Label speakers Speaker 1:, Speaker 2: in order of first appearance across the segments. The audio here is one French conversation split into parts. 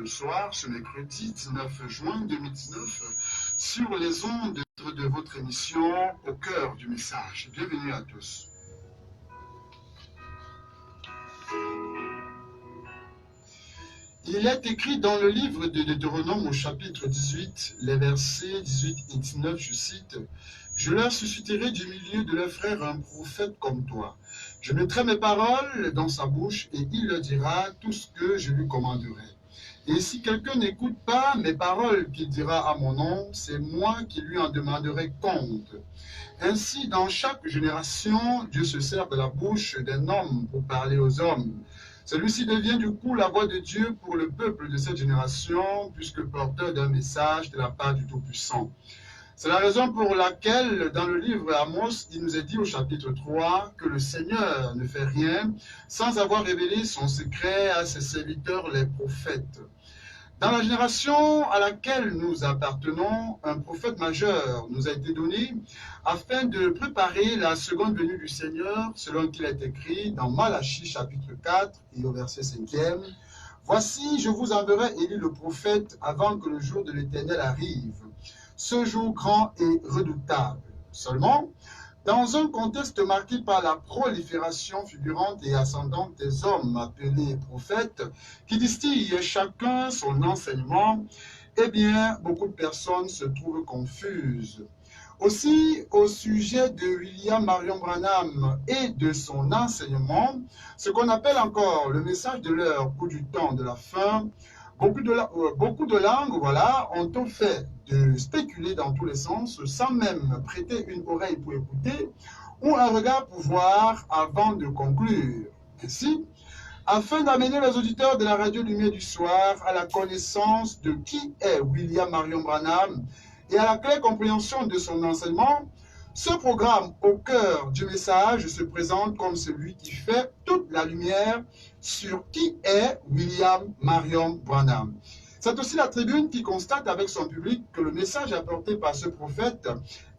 Speaker 1: ce soir, ce mercredi 19 juin 2019, sur les ondes de votre émission Au cœur du message. Bienvenue à tous. Il est écrit dans le livre de Deutéronome au chapitre 18, les versets 18 et 19, je cite, « Je leur susciterai du milieu de leurs frères un prophète comme toi. Je mettrai mes paroles dans sa bouche et il leur dira tout ce que je lui commanderai. Et si quelqu'un n'écoute pas mes paroles qu'il dira à mon nom, c'est moi qui lui en demanderai compte. » Ainsi, dans chaque génération, Dieu se sert de la bouche d'un homme pour parler aux hommes. Celui-ci devient du coup la voix de Dieu pour le peuple de cette génération, puisque porteur d'un message de la part du Tout-Puissant. C'est la raison pour laquelle, dans le livre Amos, il nous est dit au chapitre 3 que le Seigneur ne fait rien sans avoir révélé son secret à ses serviteurs, les prophètes. Dans la génération à laquelle nous appartenons, un prophète majeur nous a été donné afin de préparer la seconde venue du Seigneur, selon qu'il est écrit dans Malachie chapitre 4 et au verset 5e. « Voici, je vous enverrai Élie le prophète avant que le jour de l'Éternel arrive, ce jour grand et redoutable. » Seulement, dans un contexte marqué par la prolifération fulgurante et ascendante des hommes appelés prophètes, qui distillent chacun son enseignement, eh bien, beaucoup de personnes se trouvent confuses. Aussi, au sujet de William Marion Branham et de son enseignement, ce qu'on appelle encore le message de l'heure ou du temps de la fin, beaucoup de langues ont fait de spéculer dans tous les sens sans même prêter une oreille pour écouter ou un regard pour voir avant de conclure. Ainsi, afin d'amener les auditeurs de la radio Lumière du Soir à la connaissance de qui est William Marion Branham et à la claire compréhension de son enseignement, ce programme au cœur du message se présente comme celui qui fait toute la lumière sur qui est William Marion Branham. C'est aussi la tribune qui constate avec son public que le message apporté par ce prophète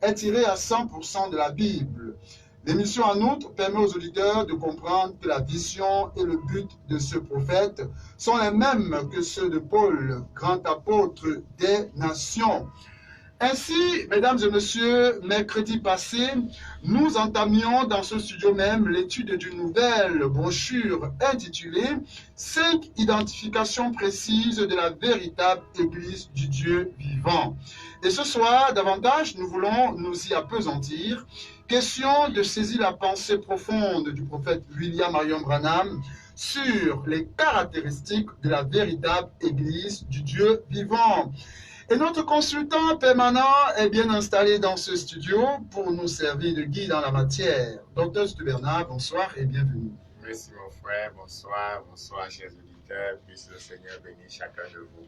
Speaker 1: est tiré à 100% de la Bible. L'émission en outre permet aux auditeurs de comprendre que la vision et le but de ce prophète sont les mêmes que ceux de Paul, grand apôtre des nations. Ainsi, mesdames et messieurs, mercredi passé, nous entamions dans ce studio même l'étude d'une nouvelle brochure intitulée « 5 identifications précises de la véritable Église du Dieu vivant ». Et ce soir, davantage, nous voulons nous y appesantir. Question de saisir la pensée profonde du prophète William Marion Branham sur les caractéristiques de la véritable Église du Dieu vivant. Et notre consultant permanent est bien installé dans ce studio pour nous servir de guide en la matière. Docteur Stubernard, bonsoir et bienvenue.
Speaker 2: Merci mon frère, bonsoir, chers auditeurs, puisse le Seigneur bénir chacun de vous.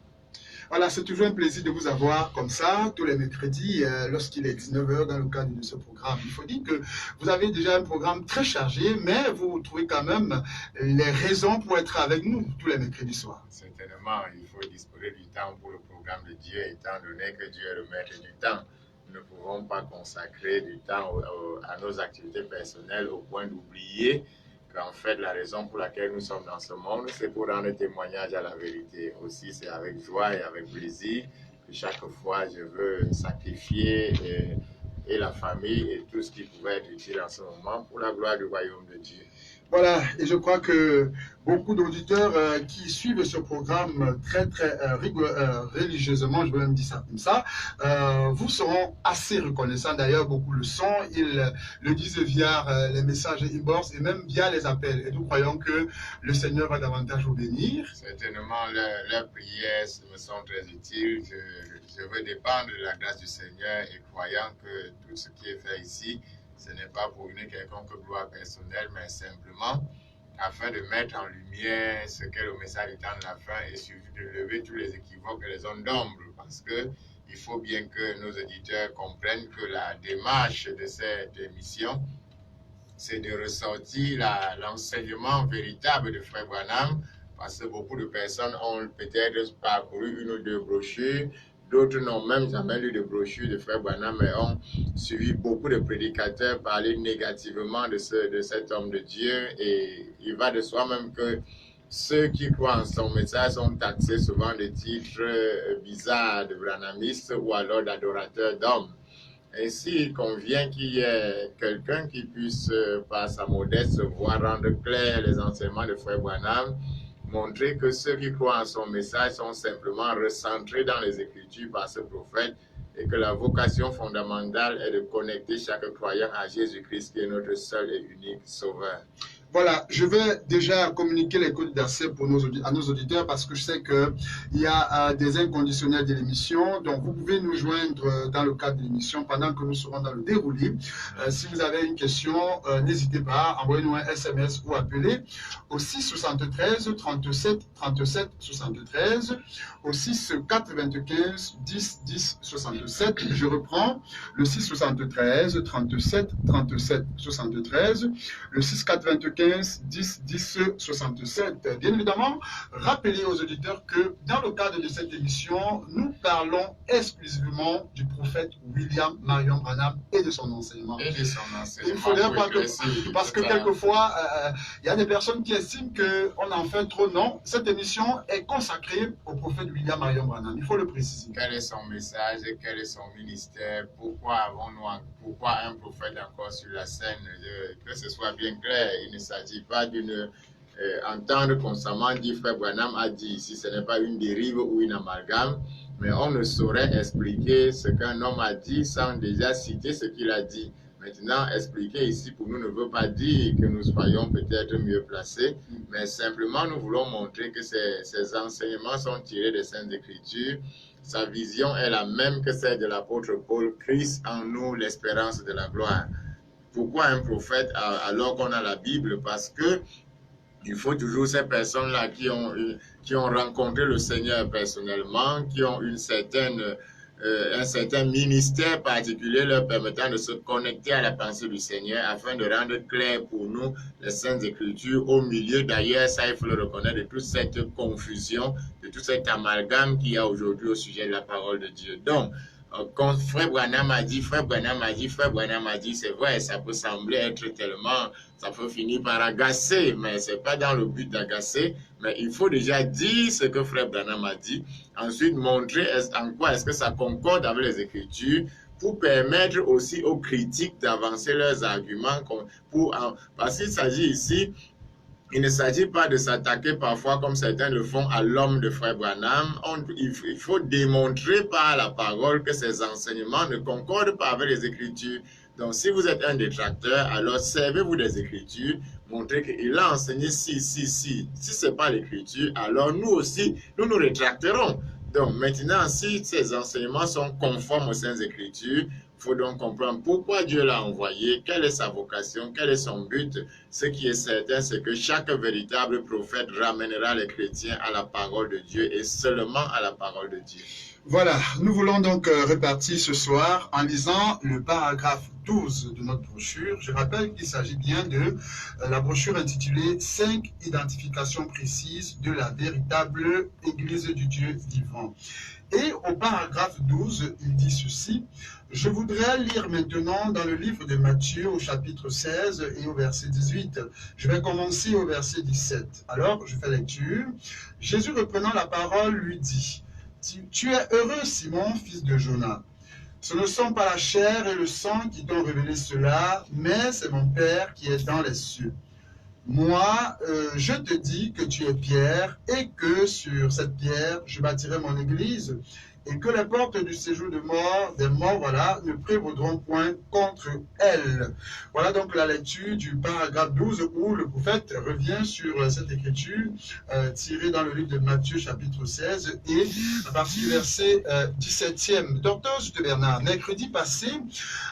Speaker 1: Voilà, c'est toujours un plaisir de vous avoir comme ça, tous les mercredis, lorsqu'il est 19 h dans le cadre de ce programme. Il faut dire que vous avez déjà un programme très chargé, mais vous trouvez quand même les raisons pour être avec nous tous les mercredis soirs.
Speaker 2: Certainement, il faut disposer du temps pour le programme de Dieu, étant donné que Dieu est le maître du temps. Nous ne pouvons pas consacrer du temps à nos activités personnelles au point d'oublier qu'en fait, la raison pour laquelle nous sommes dans ce monde, c'est pour rendre témoignage à la vérité. Aussi, c'est avec joie et avec plaisir que chaque fois, je veux sacrifier et la famille et tout ce qui pouvait être utile en ce moment pour la gloire du royaume de Dieu.
Speaker 1: Voilà, et je crois que beaucoup d'auditeurs qui suivent ce programme très religieusement, je vais même dire ça comme ça, vous seront assez reconnaissants. D'ailleurs, beaucoup le sont. Ils le disent via les messages inbox et même via les appels. Et nous croyons que le Seigneur va davantage vous bénir.
Speaker 2: Certainement, leurs prières me sont très utiles. Je veux dépendre de la grâce du Seigneur et croyant que tout ce qui est fait ici, ce n'est pas pour une quelconque gloire personnelle, mais simplement afin de mettre en lumière ce qu'est le message du temps de la fin et surtout de lever tous les équivoques et les zones d'ombre. Parce qu'il faut bien que nos auditeurs comprennent que la démarche de cette émission, c'est de ressortir l'enseignement véritable de Frère Branham, parce que beaucoup de personnes ont peut-être parcouru une ou deux brochures. D'autres n'ont même jamais lu de brochure de Frère Branham, mais ont suivi beaucoup de prédicateurs parler négativement de cet homme de Dieu. Et il va de soi même que ceux qui croient en son message sont taxés souvent de titres bizarres de branamistes ou alors d'adorateurs d'hommes. Ainsi, il convient qu'il y ait quelqu'un qui puisse, par sa modeste voix, rendre clair les enseignements de Frère Branham, montrer que ceux qui croient en son message sont simplement recentrés dans les Écritures par ce prophète et que la vocation fondamentale est de connecter chaque croyant à Jésus-Christ qui est notre seul et unique Sauveur.
Speaker 1: Voilà, je vais déjà communiquer les codes d'accès à nos auditeurs parce que je sais qu'il y a des inconditionnels de l'émission. Donc, vous pouvez nous joindre dans le cadre de l'émission pendant que nous serons dans le déroulé. Si vous avez une question, n'hésitez pas, envoyez-nous un SMS ou appelez au 6 73 37 37 73, au 6 95 10 10 67. Je reprends le 6 73 37 37 73, le 6 95 10 10 67. Bien évidemment, rappelez aux auditeurs que dans le cadre de cette émission, nous parlons exclusivement du prophète William Marion Branham et de son enseignement.
Speaker 2: Et de son enseignement.
Speaker 1: Il faudrait pas que, parce que quelquefois, il y a des personnes qui estiment qu'on en fait trop. Non, cette émission est consacrée au prophète William Marion Branham. Il faut le préciser.
Speaker 2: Quel est son message, quel est son ministère, pourquoi un prophète encore sur la scène, que ce soit bien clair. Il ne s'agit pas d'une entendre constamment dire Frère Branham a dit ici, ce n'est pas une dérive ou une amalgame, mais on ne saurait expliquer ce qu'un homme a dit sans déjà citer ce qu'il a dit. Maintenant, expliquer ici pour nous ne veut pas dire que nous soyons peut-être mieux placés, mais simplement nous voulons montrer que ces enseignements sont tirés des Saintes Écritures. Sa vision est la même que celle de l'apôtre Paul. Christ en nous, l'espérance de la gloire. Pourquoi un prophète alors qu'on a la Bible? Parce que il faut toujours ces personnes-là qui ont rencontré le Seigneur personnellement, qui ont un certain ministère particulier leur permettant de se connecter à la pensée du Seigneur afin de rendre clair pour nous les Saintes Écritures au milieu, d'ailleurs, ça il faut le reconnaître, de toute cette confusion, de tout cet amalgame qu'il y a aujourd'hui au sujet de la parole de Dieu. Donc, quand Frère Branham a dit, Frère Branham a dit, Frère Branham a dit, c'est vrai, ça peut sembler être tellement, ça peut finir par agacer, mais ce n'est pas dans le but d'agacer, mais il faut déjà dire ce que Frère Branham a dit, ensuite montrer en quoi est-ce que ça concorde avec les Écritures, pour permettre aussi aux critiques d'avancer leurs arguments, parce qu'il s'agit ici. Il ne s'agit pas de s'attaquer parfois, comme certains le font, à l'homme de Frère Branham. Il faut démontrer par la parole que ces enseignements ne concordent pas avec les Écritures. Donc, si vous êtes un détracteur, alors servez-vous des Écritures, montrez qu'il a enseigné si. Si ce n'est pas l'Écriture, alors nous aussi, nous nous rétracterons. Donc, maintenant, si ces enseignements sont conformes aux Saintes Écritures, il faut donc comprendre pourquoi Dieu l'a envoyé, quelle est sa vocation, quel est son but. Ce qui est certain, c'est que chaque véritable prophète ramènera les chrétiens à la parole de Dieu et seulement à la parole de Dieu.
Speaker 1: Voilà, nous voulons donc repartir ce soir en lisant le paragraphe 12 de notre brochure. Je rappelle qu'il s'agit bien de la brochure intitulée « 5 identifications précises de la véritable Église du Dieu vivant ». Et au paragraphe 12, il dit ceci: « Je voudrais lire maintenant dans le livre de Matthieu au chapitre 16 et au verset 18. Je vais commencer au verset 17. Alors, je fais lecture. Jésus reprenant la parole lui dit: « Tu es heureux, Simon, fils de Jonas. Ce ne sont pas la chair et le sang qui t'ont révélé cela, mais c'est mon Père qui est dans les cieux. Moi, je te dis que tu es Pierre et que sur cette pierre, je bâtirai mon église et que les portes du séjour des morts, voilà, ne prévaudront point contre elle. » Voilà donc la lecture du paragraphe 12 où le prophète revient sur cette écriture tirée dans le livre de Matthieu chapitre 16 et à partir du verset 17e. Docteur Juste Bernard, mercredi passé,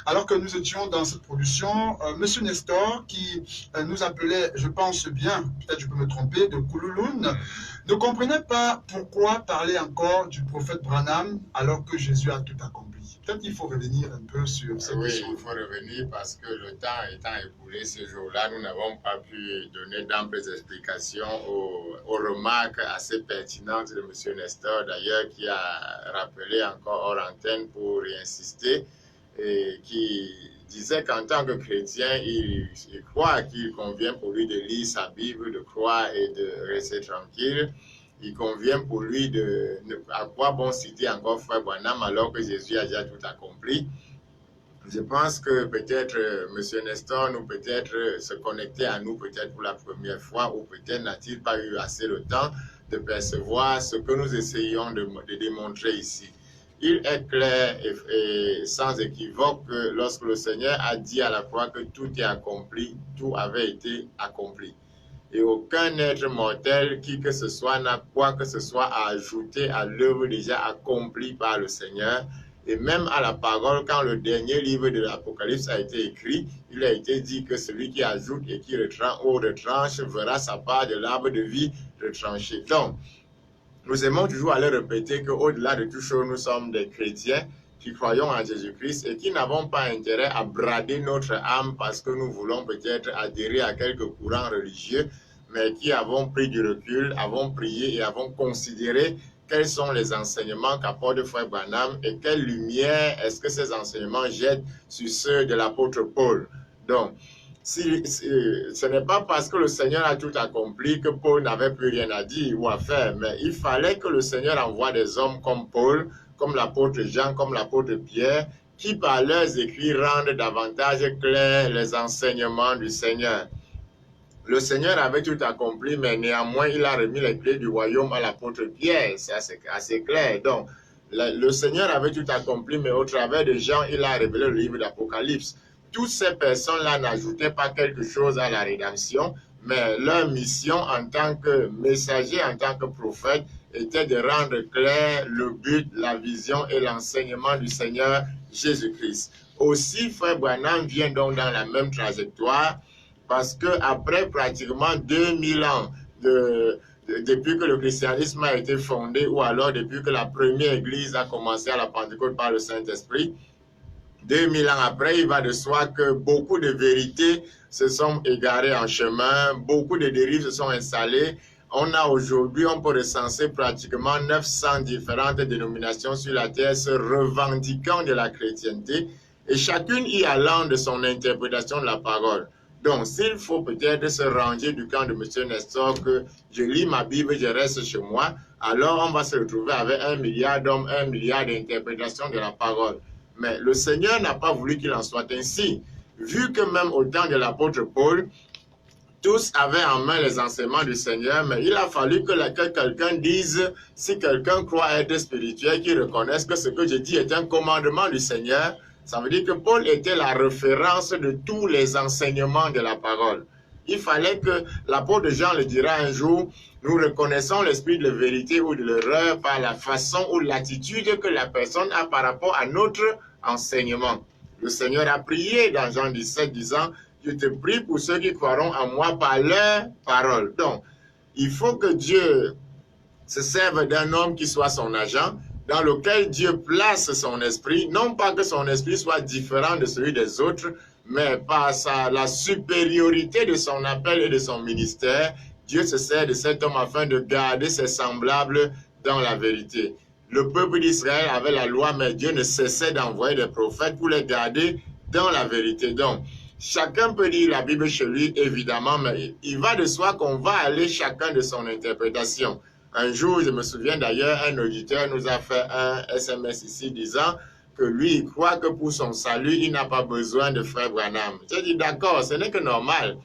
Speaker 1: alors que nous étions dans cette production, Monsieur Nestor, qui nous appelait, je pense bien, peut-être je peux me tromper, de Koulouloun, ne comprenait pas pourquoi parler encore du prophète Branham alors que Jésus a tout accompli. Peut-être qu'il faut revenir un peu sur cette question.
Speaker 2: Oui, il faut revenir parce que le temps étant écoulé ce jour-là, nous n'avons pas pu donner d'amples explications aux remarques assez pertinentes de M. Nestor, d'ailleurs, qui a rappelé encore hors antenne pour y insister. et qui disait qu'en tant que chrétien, il croit qu'il convient pour lui de lire sa Bible, de croire et de rester tranquille. Il convient pour lui de... À quoi bon citer encore Frère Branham alors que Jésus a déjà tout accompli? Je pense que peut-être M. Nestor nous peut-être se connecter à nous peut-être pour la première fois ou peut-être n'a-t-il pas eu assez de temps de percevoir ce que nous essayons de démontrer ici. Il est clair et sans équivoque que lorsque le Seigneur a dit à la croix que tout est accompli, tout avait été accompli. Et aucun être mortel, qui que ce soit, n'a quoi que ce soit à ajouter à l'œuvre déjà accomplie par le Seigneur. Et même à la parole, quand le dernier livre de l'Apocalypse a été écrit, il a été dit que celui qui ajoute et qui retranche verra sa part de l'arbre de vie retranchée. Donc, nous aimons toujours aller répéter qu'au-delà de toute chose, nous sommes des chrétiens qui croyons en Jésus-Christ et qui n'avons pas intérêt à brader notre âme parce que nous voulons peut-être adhérer à quelques courants religieux, mais qui avons pris du recul, avons prié et avons considéré quels sont les enseignements qu'apporte Frère Branham et quelle lumière est-ce que ces enseignements jettent sur ceux de l'apôtre Paul. Donc, ce n'est pas parce que le Seigneur a tout accompli que Paul n'avait plus rien à dire ou à faire, mais il fallait que le Seigneur envoie des hommes comme Paul, comme l'apôtre Jean, comme l'apôtre Pierre, qui par leurs écrits rendent davantage clairs les enseignements du Seigneur. Le Seigneur avait tout accompli, mais néanmoins, il a remis les clés du royaume à l'apôtre Pierre. C'est assez clair. Donc, le Seigneur avait tout accompli, mais au travers de Jean, il a révélé le livre d'Apocalypse. Toutes ces personnes-là n'ajoutaient pas quelque chose à la rédemption, mais leur mission en tant que messager, en tant que prophète, était de rendre clair le but, la vision et l'enseignement du Seigneur Jésus-Christ. Aussi, Frère Branham vient donc dans la même trajectoire, parce qu'après pratiquement 2000 ans depuis que le christianisme a été fondé, ou alors depuis que la première église a commencé à la Pentecôte par le Saint-Esprit, 2000 ans après, il va de soi que beaucoup de vérités se sont égarées en chemin, beaucoup de dérives se sont installées. On a aujourd'hui, on peut recenser pratiquement 900 différentes dénominations sur la terre se revendiquant de la chrétienté et chacune y allant de son interprétation de la parole. Donc, s'il faut peut-être se ranger du camp de M. Nestor, que je lis ma Bible, je reste chez moi, alors on va se retrouver avec 1 milliard d'hommes, 1 milliard d'interprétations de la parole. Mais le Seigneur n'a pas voulu qu'il en soit ainsi. Vu que même au temps de l'apôtre Paul, tous avaient en main les enseignements du Seigneur, mais il a fallu que quelqu'un dise, si quelqu'un croit être spirituel, qu'il reconnaisse que ce que je dis est un commandement du Seigneur. Ça veut dire que Paul était la référence de tous les enseignements de la parole. Il fallait que l'apôtre Jean le dira un jour, nous reconnaissons l'esprit de la vérité ou de l'erreur par la façon ou l'attitude que la personne a par rapport à notre enseignement. Le Seigneur a prié dans Jean 17 disant, je te prie pour ceux qui croiront en moi par leur parole. Donc, il faut que Dieu se serve d'un homme qui soit son agent, dans lequel Dieu place son esprit, non pas que son esprit soit différent de celui des autres, mais par la supériorité de son appel et de son ministère, Dieu se sert de cet homme afin de garder ses semblables dans la vérité. Le peuple d'Israël avait la loi, mais Dieu ne cessait d'envoyer des prophètes pour les garder dans la vérité. Donc, chacun peut lire la Bible chez lui, évidemment, mais il va de soi qu'on va aller chacun de son interprétation. Un jour, je me souviens d'ailleurs, un auditeur nous a fait un SMS ici disant que lui, il croit que pour son salut, il n'a pas besoin de Frère Branham. J'ai dit, d'accord, ce n'est que normal.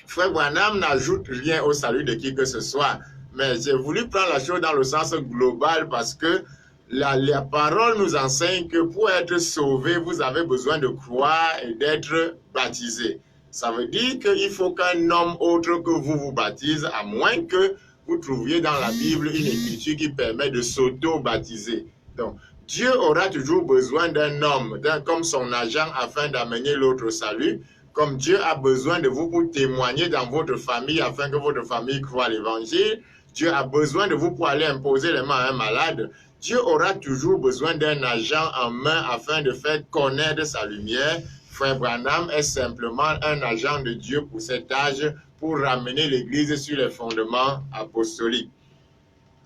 Speaker 2: Frère Branham n'ajoute rien au salut de qui que ce soit. Mais j'ai voulu prendre la chose dans le sens global parce que la parole nous enseigne que pour être sauvé, vous avez besoin de croire et d'être baptisé. Ça veut dire qu'il faut qu'un homme autre que vous baptise, à moins que vous trouviez dans la Bible une écriture qui permet de s'auto-baptiser. Donc, Dieu aura toujours besoin d'un homme, comme son agent, afin d'amener l'autre au salut. Comme Dieu a besoin de vous pour témoigner dans votre famille, afin que votre famille croie l'évangile. Dieu a besoin de vous pour aller imposer les mains à un malade. Dieu aura toujours besoin d'un agent en main afin de faire connaître sa lumière. Frère Branham est simplement un agent de Dieu pour cet âge, pour ramener l'Église sur les fondements apostoliques.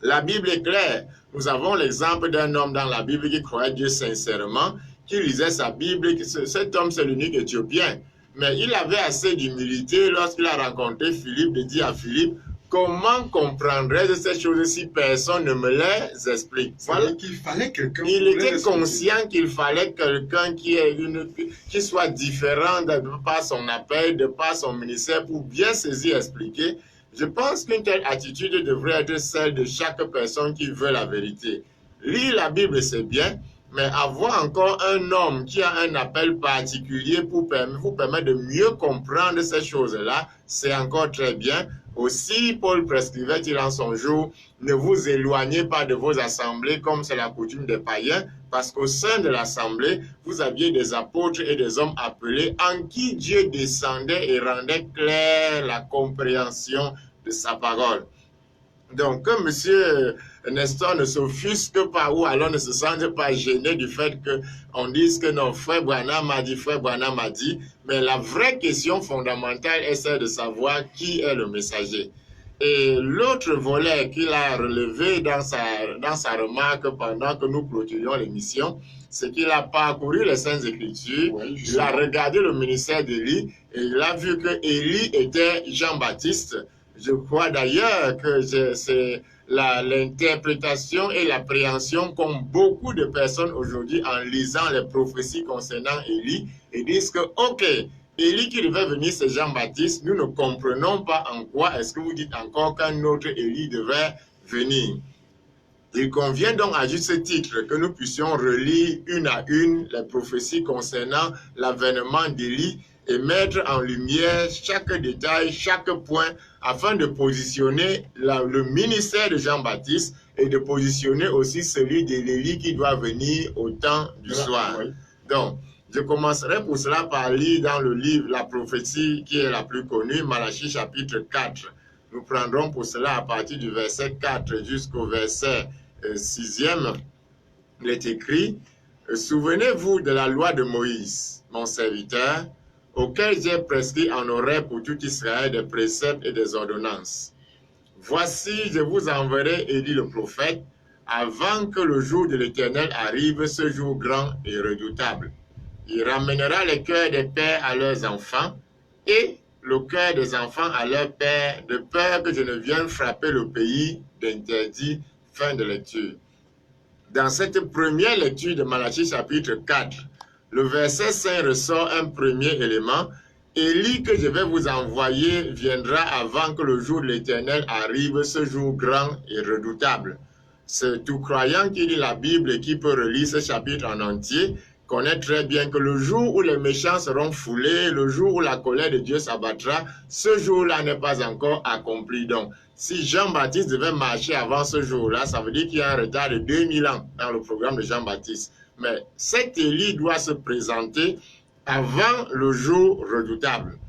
Speaker 2: La Bible est claire. Nous avons l'exemple d'un homme dans la Bible qui croyait Dieu sincèrement, qui lisait sa Bible, cet homme c'est l'unique Éthiopien. Mais il avait assez d'humilité lorsqu'il a rencontré Philippe de dire à Philippe, comment comprendrais-je ces choses si personne ne me les explique?
Speaker 1: Voilà qu'il fallait quelqu'un.
Speaker 2: Il était conscient qu'il fallait quelqu'un qui soit différent de par son appel, de par son ministère, pour bien saisir, expliquer. Je pense qu'une telle attitude devrait être celle de chaque personne qui veut la vérité. Lire la Bible, c'est bien, mais avoir encore un homme qui a un appel particulier pour vous permettre de mieux comprendre ces choses-là, c'est encore très bien. Aussi, Paul prescrivait-il en son jour, ne vous éloignez pas de vos assemblées comme c'est la coutume des païens, parce qu'au sein de l'assemblée, vous aviez des apôtres et des hommes appelés en qui Dieu descendait et rendait claire la compréhension de sa parole. Donc, que M. Nestor ne s'offusque pas ou alors ne se sente pas gêné du fait qu'on dise que non, frère Branham a dit, frère Branham a dit, mais la vraie question fondamentale est celle de savoir qui est le messager. Et l'autre volet qu'il a relevé dans sa remarque pendant que nous clôturions l'émission, c'est qu'il a parcouru les Saintes Écritures, il a regardé le ministère d'Élie et il a vu que Élie était Jean-Baptiste. Je crois d'ailleurs que c'est l'interprétation et l'appréhension qu'ont beaucoup de personnes aujourd'hui en lisant les prophéties concernant Élie et disent que, ok, Élie qui devait venir, c'est Jean-Baptiste, nous ne comprenons pas en quoi est-ce que vous dites encore qu'un autre Élie devait venir. Il convient donc à juste titre que nous puissions relire une à une les prophéties concernant l'avènement d'Élie et mettre en lumière chaque détail, chaque point, afin de positionner le ministère de Jean-Baptiste et de positionner aussi celui d'Élie qui doit venir au temps du soir. Oui. Donc, je commencerai pour cela par lire dans le livre la prophétie qui est la plus connue, Malachie chapitre 4. Nous prendrons pour cela à partir du verset 4 jusqu'au verset 6e. Il est écrit, « Souvenez-vous de la loi de Moïse, mon serviteur, auquel j'ai prescrit en oreille pour tout Israël des préceptes et des ordonnances. Voici, je vous enverrai, et dit le prophète, avant que le jour de l'Éternel arrive, ce jour grand et redoutable. Il ramènera les cœurs des pères à leurs enfants et le cœur des enfants à leurs pères, de peur que je ne vienne frapper le pays d'interdit. » Fin de lecture. Dans cette première lecture de Malachie chapitre 4, le verset 5 ressort un premier élément. Élie que je vais vous envoyer viendra avant que le jour de l'Éternel arrive, ce jour grand et redoutable. C'est tout croyant qui lit la Bible et qui peut relire ce chapitre en entier, connaît très bien que le jour où les méchants seront foulés, le jour où la colère de Dieu s'abattra, ce jour-là n'est pas encore accompli. Donc, si Jean-Baptiste devait marcher avant ce jour-là, ça veut dire qu'il y a un retard de 2000 ans dans le programme de Jean-Baptiste. Mais cet Élie doit se présenter avant le jour redoutable.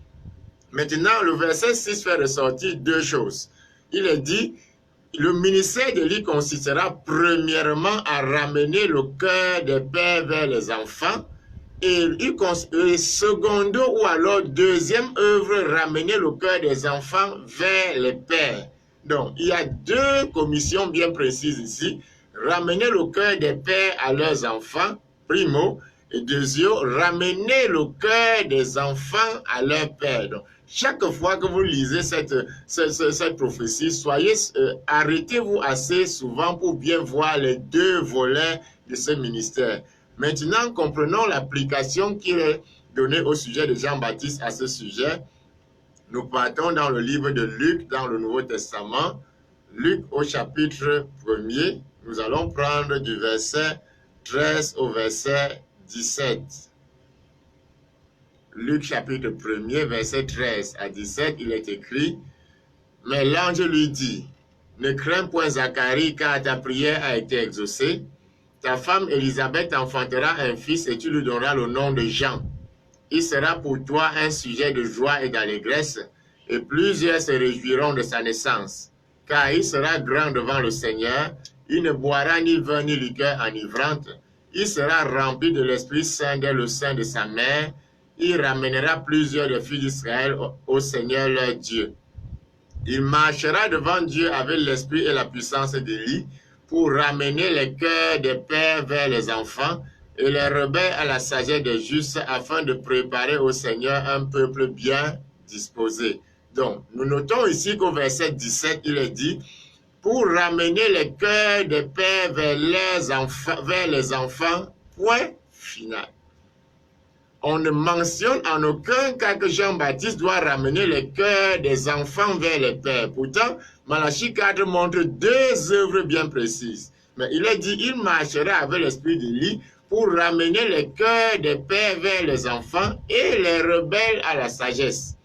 Speaker 2: Maintenant, le verset 6 fait ressortir deux choses. Il est dit, le ministère d'Élie consistera premièrement à ramener le cœur des pères vers les enfants et secondo ou alors deuxième œuvre, ramener le cœur des enfants vers les pères. Donc, il y a deux commissions bien précises ici. Ramener le cœur des pères à leurs enfants, primo, et deuxièmement, ramener le cœur des enfants à leur père. Donc, chaque fois que vous lisez cette prophétie, arrêtez-vous assez souvent pour bien voir les deux volets de ce ministère. Maintenant, comprenons l'application qui est donnée au sujet de Jean-Baptiste à ce sujet. Nous partons dans le livre de Luc, dans le Nouveau Testament. Luc au chapitre 1er, nous allons prendre du verset 13 au verset 17. Luc chapitre 1er, verset 13 à 17, il est écrit, « Mais l'ange lui dit, ne crains point Zacharie, car ta prière a été exaucée. Ta femme Élisabeth enfantera un fils et tu lui donneras le nom de Jean. Il sera pour toi un sujet de joie et d'allégresse, et plusieurs se réjouiront de sa naissance. Car il sera grand devant le Seigneur, il ne boira ni vin ni liqueur enivrante. Il sera rempli de l'Esprit Saint dès le sein de sa mère. Il ramènera plusieurs des filles d'Israël au Seigneur leur Dieu. Il marchera devant Dieu avec l'esprit et la puissance d'Élie pour ramener les cœurs des pères vers les enfants et les rebelles à la sagesse des justes, afin de préparer au Seigneur un peuple bien disposé. Donc, nous notons ici qu'au verset 17, il est dit, pour ramener les cœurs des pères vers les enfants, point final. On ne mentionne en aucun cas que Jean-Baptiste doit ramener les cœurs des enfants vers les pères. Pourtant, Malachie 4 montre deux œuvres bien précises. Mais il est dit, il marchera avec l'esprit d'Élie pour ramener les cœurs des pères vers les enfants et les rebelles à la sagesse.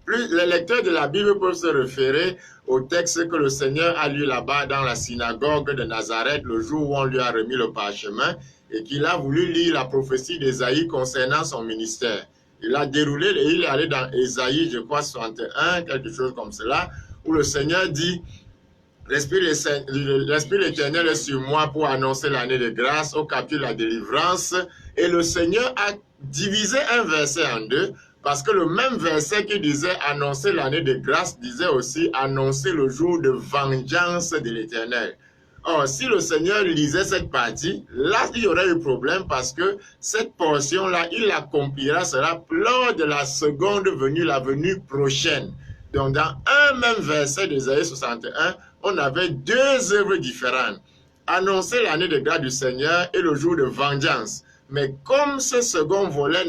Speaker 2: Plus les lecteurs de la Bible peuvent se référer au texte que le Seigneur a lu là-bas dans la synagogue de Nazareth le jour où on lui a remis le parchemin et qu'il a voulu lire la prophétie d'Ésaïe concernant son ministère. Il a déroulé et il est allé dans Ésaïe, je crois, 61, quelque chose comme cela, où le Seigneur dit « L'Esprit l'Éternel est sur moi pour annoncer l'année de grâce, au capture la délivrance. » Et le Seigneur a divisé un verset en deux, parce que le même verset qui disait annoncer l'année de grâce disait aussi annoncer le jour de vengeance de l'Éternel. Or, si le Seigneur lisait cette partie, là, il y aurait eu problème parce que cette portion-là, il l'accomplira, sera lors de la seconde venue, la venue prochaine. Donc, dans un même verset d'Ésaïe 61, on avait deux œuvres différentes. Annoncer l'année de grâce du Seigneur et le jour de vengeance. Mais comme ce second volet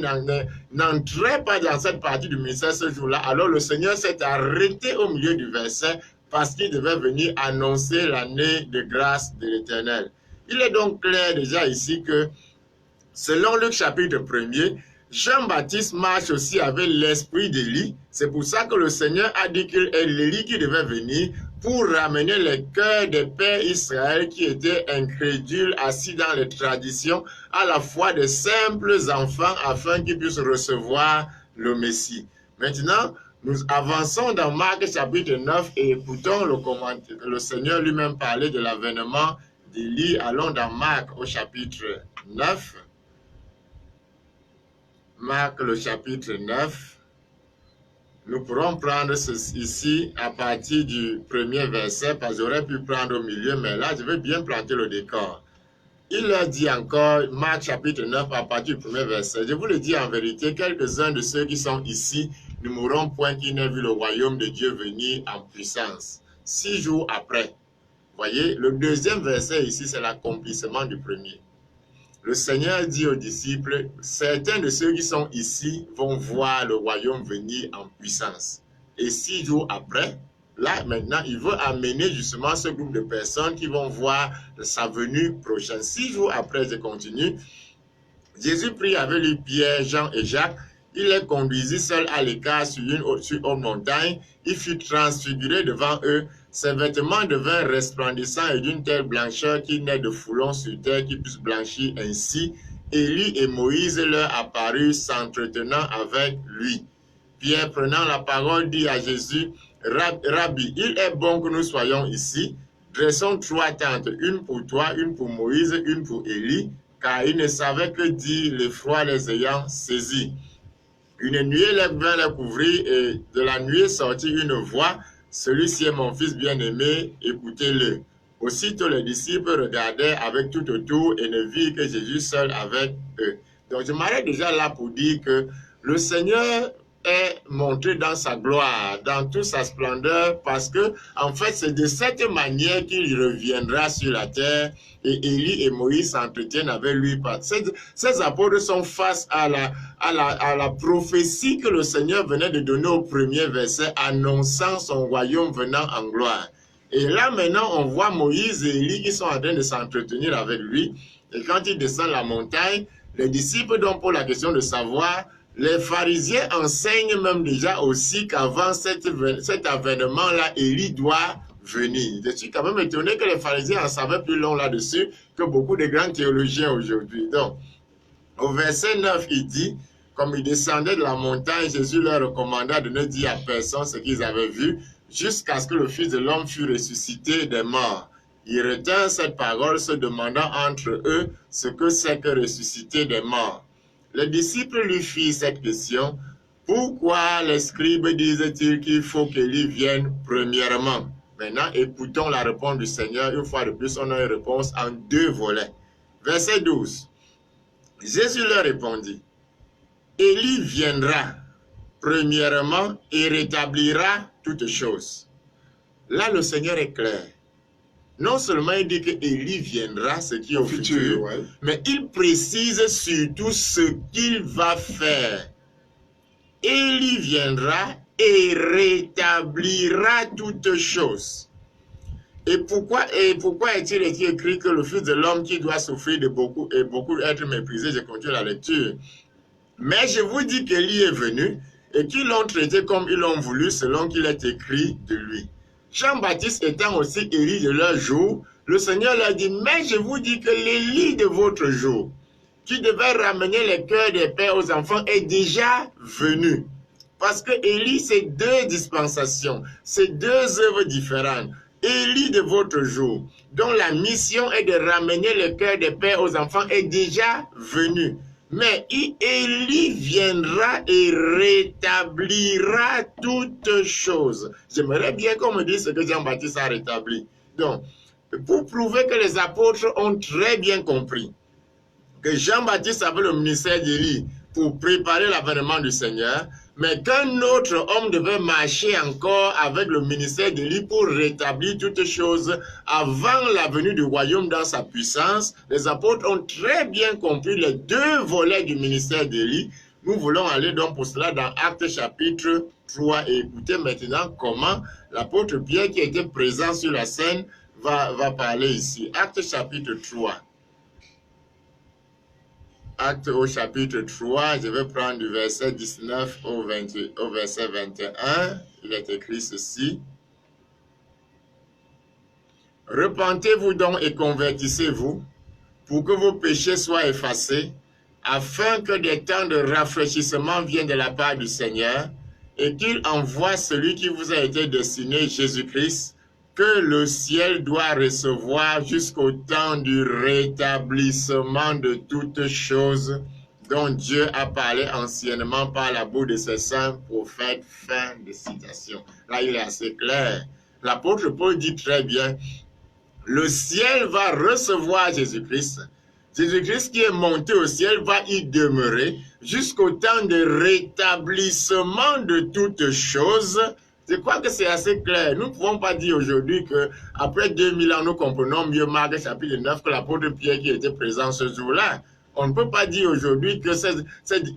Speaker 2: n'entrait pas dans cette partie du ministère ce jour-là, alors le Seigneur s'est arrêté au milieu du verset parce qu'il devait venir annoncer l'année de grâce de l'Éternel. Il est donc clair déjà ici que, selon Luc chapitre 1er, Jean-Baptiste marche aussi avec l'esprit d'Élie. C'est pour ça que le Seigneur a dit qu'il est l'Élie qui devait venir pour ramener les cœurs des pères Israël qui étaient incrédules, assis dans les traditions, à la foi des simples enfants, afin qu'ils puissent recevoir le Messie. Maintenant, nous avançons dans Marc chapitre 9 et écoutons le Seigneur lui-même parler de l'avènement d'Élie. Allons dans Marc au chapitre 9. Marc le chapitre 9. Nous pourrons prendre ici à partir du premier verset, parce que j'aurais pu prendre au milieu, mais là, je vais bien planter le décor. Il leur dit encore, Marc chapitre 9, à partir du premier verset, je vous le dis en vérité, quelques-uns de ceux qui sont ici ne mourront point qui n'aient vu le royaume de Dieu venir en puissance. 6 jours après. Voyez, le deuxième verset ici, c'est l'accomplissement du premier. Le Seigneur dit aux disciples, certains de ceux qui sont ici vont voir le royaume venir en puissance. Et 6 jours après, là maintenant, il veut amener justement ce groupe de personnes qui vont voir sa venue prochaine. 6 jours après, je continue. Jésus prit avec lui Pierre, Jean et Jacques. Il les conduisit seuls à l'écart sur une montagne. Il fut transfiguré devant eux. Ses vêtements devinrent resplendissants et d'une telle blancheur qu'il n'est de foulon sur terre qui puisse blanchir ainsi. Élie et Moïse leur apparurent s'entretenant avec lui. Pierre, prenant la parole, dit à Jésus, Rabbi, il est bon que nous soyons ici. Dressons 3 tentes, une pour toi, une pour Moïse, une pour Élie, car ils ne savaient que dire, l'effroi les ayant saisis. Une nuée vint les couvrir et de la nuée sortit une voix, celui-ci est mon fils bien-aimé, écoutez-le. Aussitôt les disciples regardaient avec tout autour et ne virent que Jésus seul avec eux. Donc je m'arrête déjà là pour dire que le Seigneur est montré dans sa gloire, dans toute sa splendeur, parce que en fait c'est de cette manière qu'il reviendra sur la terre et Élie et Moïse s'entretiennent avec lui. Ces apôtres sont face à la prophétie que le Seigneur venait de donner au premier verset, annonçant son royaume venant en gloire. Et là maintenant on voit Moïse et Élie qui sont en train de s'entretenir avec lui. Et quand ils descendent la montagne, les disciples donnent pour la question de savoir. Les pharisiens enseignent même déjà aussi qu'avant cet avènement-là, Élie doit venir. Je suis quand même étonné que les pharisiens en savaient plus long là-dessus que beaucoup de grands théologiens aujourd'hui. Donc, au verset 9, il dit, comme ils descendaient de la montagne, Jésus leur recommanda de ne dire à personne ce qu'ils avaient vu, jusqu'à ce que le Fils de l'homme fût ressuscité des morts. Ils retinrent cette parole, se demandant entre eux ce que c'est que ressusciter des morts. Les disciples lui firent cette question, « Pourquoi les scribes disent-ils qu'il faut qu'Élie vienne premièrement ?» Maintenant, écoutons la réponse du Seigneur. Une fois de plus, on a une réponse en 2 volets. Verset 12. Jésus leur répondit, Élie viendra premièrement et rétablira toutes choses. Là, le Seigneur est clair. Non seulement il dit que Élie viendra, ce qui est au futur,
Speaker 1: ouais.
Speaker 2: mais il précise surtout ce qu'il va faire. Élie viendra et rétablira toutes choses. Et pourquoi est-il écrit que le Fils de l'homme qui doit souffrir de beaucoup et beaucoup être méprisé? Je continue la lecture. Mais je vous dis qu'Élie est venu et qu'ils l'ont traité comme ils l'ont voulu selon qu'il est écrit de lui. Jean-Baptiste étant aussi Élie de leur jour, le Seigneur leur dit, mais je vous dis que l'Élie de votre jour, qui devait ramener les cœurs des pères aux enfants, est déjà venu. Parce que Élie, c'est deux dispensations, c'est deux œuvres différentes. Élie de votre jour, dont la mission est de ramener le cœur des pères aux enfants, est déjà venu. Mais Élie viendra et rétablira toutes choses. J'aimerais bien qu'on me dise ce que Jean-Baptiste a rétabli. Donc, pour prouver que les apôtres ont très bien compris que Jean-Baptiste avait le ministère d'Élie pour préparer l'avènement du Seigneur, mais qu'un autre homme devait marcher encore avec le ministère d'Élie pour rétablir toutes choses avant la venue du royaume dans sa puissance. Les apôtres ont très bien compris les deux volets du ministère d'Élie. Nous voulons aller donc pour cela dans Actes chapitre 3 et écouter maintenant comment l'apôtre Pierre qui était présent sur la scène va parler ici. Actes chapitre 3. Acte au chapitre 3, je vais prendre du verset 19 au verset 21. Il est écrit ceci. Repentez-vous donc et convertissez-vous pour que vos péchés soient effacés, afin que des temps de rafraîchissement viennent de la part du Seigneur et qu'il envoie celui qui vous a été destiné, Jésus-Christ, que le ciel doit recevoir jusqu'au temps du rétablissement de toutes choses dont Dieu a parlé anciennement par la bouche de ses saints prophètes. Fin de citation. Là, il est assez clair. L'apôtre Paul dit très bien, le ciel va recevoir Jésus-Christ. Jésus-Christ qui est monté au ciel va y demeurer jusqu'au temps de rétablissement de toutes choses. Je crois que c'est assez clair. Nous ne pouvons pas dire aujourd'hui qu'après 2000 ans, nous comprenons mieux Marc chapitre 9 que l'apôtre Pierre qui était présent ce jour-là. On ne peut pas dire aujourd'hui que c'est...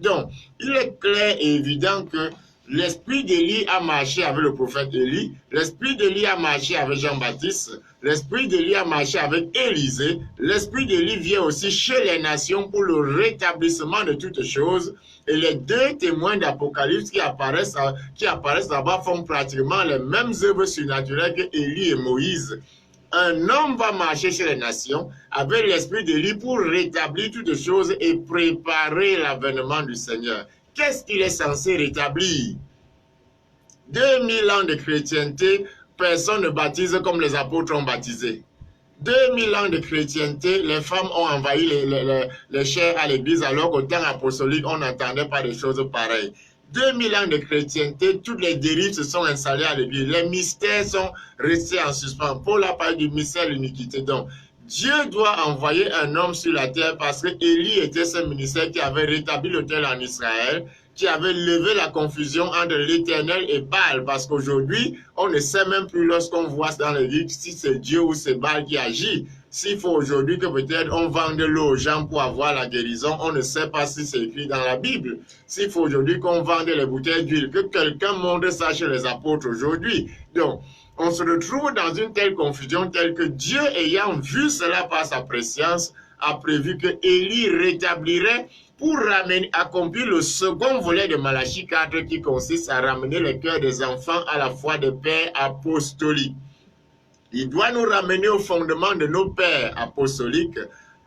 Speaker 2: Donc, il est clair et évident que l'esprit d'Élie a marché avec le prophète Élie, l'esprit d'Élie a marché avec Jean-Baptiste, l'esprit d'Élie a marché avec Élisée, l'esprit d'Élie vient aussi chez les nations pour le rétablissement de toutes choses. Et les deux témoins d'Apocalypse qui apparaissent là-bas font pratiquement les mêmes œuvres surnaturelles que Élie et Moïse. Un homme va marcher chez les nations avec l'esprit d'Élie pour rétablir toutes choses et préparer l'avènement du Seigneur. Qu'est-ce qu'il est censé rétablir? 2000 ans de chrétienté, personne ne baptise comme les apôtres ont baptisé. 2000 ans de chrétienté, les femmes ont envahi les chaires à l'église, alors qu'au temps apostolique, on n'entendait pas des choses pareilles. 2000 ans de chrétienté, toutes les dérives se sont installées à l'église. Les mystères sont restés en suspens. Paul a parlé du mystère de l'iniquité. Donc, Dieu doit envoyer un homme sur la terre parce que Élie était ce ministère qui avait rétabli l'autel en Israël, qui avait levé la confusion entre l'Éternel et Baal. Parce qu'aujourd'hui, on ne sait même plus lorsqu'on voit dans l'église si c'est Dieu ou c'est Baal qui agit. S'il faut aujourd'hui que peut-être on vende l'eau aux gens pour avoir la guérison, on ne sait pas si c'est écrit dans la Bible. S'il faut aujourd'hui qu'on vende les bouteilles d'huile, que quelqu'un montre ça chez les apôtres aujourd'hui. Donc, on se retrouve dans une telle confusion telle que Dieu, ayant vu cela par sa préscience, a prévu que Élie rétablirait pour accomplir le second volet de Malachie 4 qui consiste à ramener les cœurs des enfants à la foi des pères apostoliques. Il doit nous ramener au fondement de nos pères apostoliques.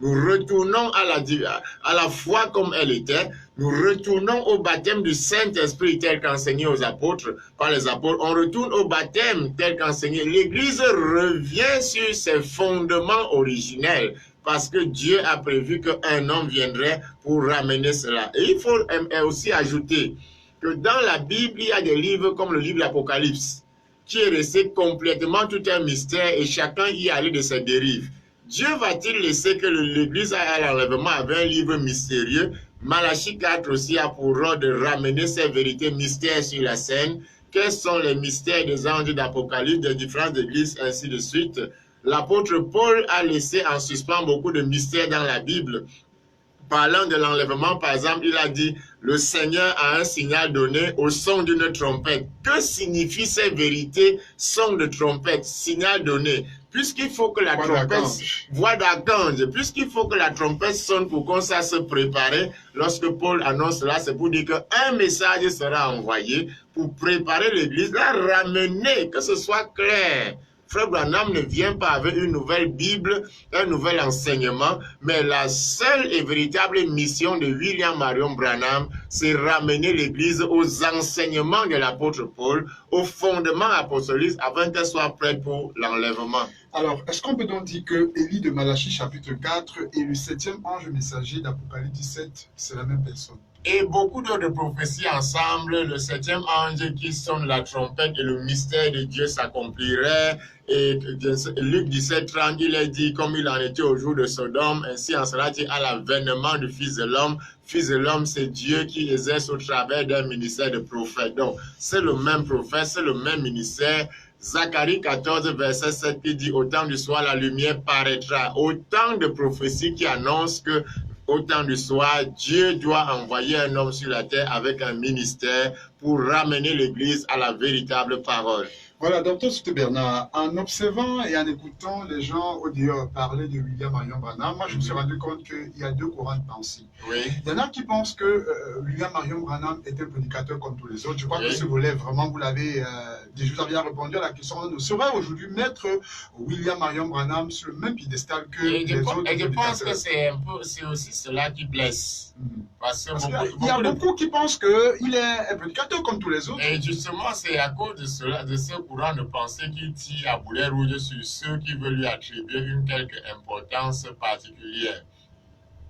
Speaker 2: Nous retournons à la foi comme elle était. Nous retournons au baptême du Saint-Esprit tel qu'enseigné aux apôtres, par les apôtres. On retourne au baptême tel qu'enseigné. L'Église revient sur ses fondements originels parce que Dieu a prévu qu'un homme viendrait pour ramener cela. Et il faut aussi ajouter que dans la Bible, il y a des livres comme le livre de l'Apocalypse, qui est resté complètement tout un mystère et chacun y allait de ses dérives. Dieu va-t-il laisser que l'Église à l'enlèvement avait un livre mystérieux? Malachie 4 aussi a pour rôle de ramener ces vérités mystères sur la scène. Quels sont les mystères des anges d'Apocalypse, des différentes églises, ainsi de suite. L'apôtre Paul a laissé en suspens beaucoup de mystères dans la Bible. Parlant de l'enlèvement, par exemple, il a dit « Le Seigneur a un signal donné au son d'une trompette ». Que signifient ces vérités, son de trompette, signal donné? Puisqu'il faut que la trompette, voix d'archange, puisqu'il faut que la trompette sonne pour qu'on sache se préparer, lorsque Paul annonce cela, c'est pour dire qu'un message sera envoyé pour préparer l'Église, la ramener, que ce soit clair. Frère Branham ne vient pas avec une nouvelle Bible, un nouvel enseignement, mais la seule et véritable mission de William Marion Branham, c'est ramener l'Église aux enseignements de l'apôtre Paul, aux fondements apostoliques, afin qu'elle soit prête pour l'enlèvement.
Speaker 1: Alors, est-ce qu'on peut donc dire que Élie de Malachie chapitre 4 et le 7e ange messager d'Apocalypse 17, c'est la même personne?
Speaker 2: Et beaucoup d'autres prophéties ensemble, le 7e ange qui sonne la trompette et le mystère de Dieu s'accomplirait. Et Luc 17, 30, il est dit, comme il en était au jour de Sodome, ainsi en sera-t-il à l'avènement du Fils de l'homme. Fils de l'homme, c'est Dieu qui exerce au travers d'un ministère de prophète. Donc, c'est le même prophète, c'est le même ministère. Zacharie 14, verset 7, qui dit, au temps du soir, la lumière paraîtra. Autant de prophéties qui annoncent que au temps du soir, Dieu doit envoyer un homme sur la terre avec un ministère pour ramener l'Église à la véritable parole.
Speaker 1: Voilà, docteur Souté Bernard, en observant et en écoutant les gens au dehors parler de William Marion Branham, moi je me suis rendu compte qu'il y a deux courants de pensée.
Speaker 2: Oui.
Speaker 1: Il y en a qui pensent que William Marion Branham est un prédicateur comme tous les autres. Je crois que ce volet, vraiment, vous l'avez déjà bien répondu à la question. On saurait aujourd'hui mettre William Marion Branham sur le même piédestal que les autres prédicateurs.
Speaker 2: Et je pense que c'est aussi cela qui blesse. Parce
Speaker 1: il y a beaucoup qui pensent qu'il est un prédicateur comme tous les autres.
Speaker 2: Et justement, c'est à cause de cela, de ce courant de pensée qui tire à boulet rouge sur ceux qui veulent lui attribuer une quelque importance particulière.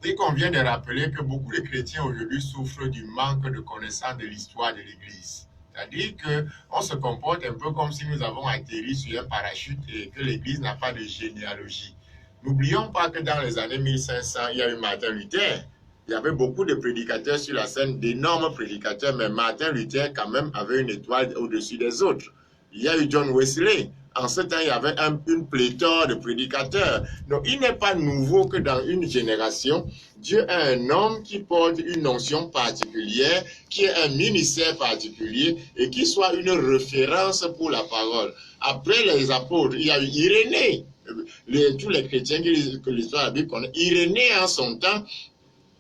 Speaker 2: Il convient de rappeler que beaucoup de chrétiens aujourd'hui souffrent du manque de connaissance de l'histoire de l'Église. C'est-à-dire qu'on se comporte un peu comme si nous avons atterri sur un parachute et que l'Église n'a pas de généalogie. N'oublions pas que dans les années 1500, il y a eu Martin Luther. Il y avait beaucoup de prédicateurs sur la scène, d'énormes prédicateurs, mais Martin Luther quand même avait une étoile au-dessus des autres. Il y a eu John Wesley. En ce temps, il y avait une pléthore de prédicateurs. Donc, il n'est pas nouveau que dans une génération, Dieu a un homme qui porte une onction particulière, qui a un ministère particulier et qui soit une référence pour la parole. Après les apôtres, il y a eu Irénée. Tous les chrétiens que l'histoire de la Bible connaît, Irénée en son temps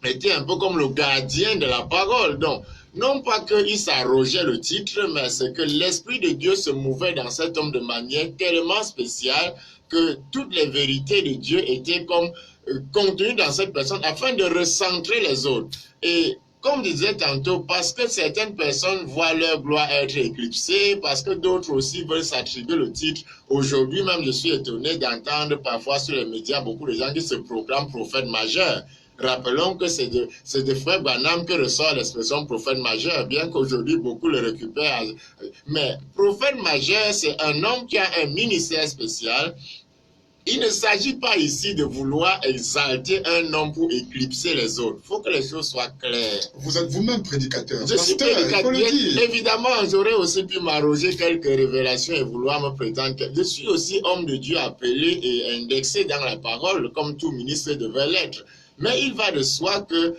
Speaker 2: était un peu comme le gardien de la parole. Donc, non pas qu'il s'arrogeait le titre, mais c'est que l'Esprit de Dieu se mouvait dans cet homme de manière tellement spéciale que toutes les vérités de Dieu étaient comme contenues dans cette personne afin de recentrer les autres. Et comme je disais tantôt, parce que certaines personnes voient leur gloire être éclipsée, parce que d'autres aussi veulent s'attribuer le titre. Aujourd'hui même, je suis étonné d'entendre parfois sur les médias beaucoup de gens qui se proclament prophètes majeurs. Rappelons que c'est de frère Branham que ressort l'expression prophète majeur, bien qu'aujourd'hui beaucoup le récupèrent. Mais prophète majeur, c'est un homme qui a un ministère spécial. Il ne s'agit pas ici de vouloir exalter un homme pour éclipser les autres. Il faut que les choses soient claires.
Speaker 1: Vous êtes vous-même prédicateur.
Speaker 2: Je suis prédicateur. Évidemment, j'aurais aussi pu m'arroger quelques révélations et vouloir me prétendre que je suis aussi homme de Dieu appelé et indexé dans la parole, comme tout ministre devait l'être. Mais il va de soi que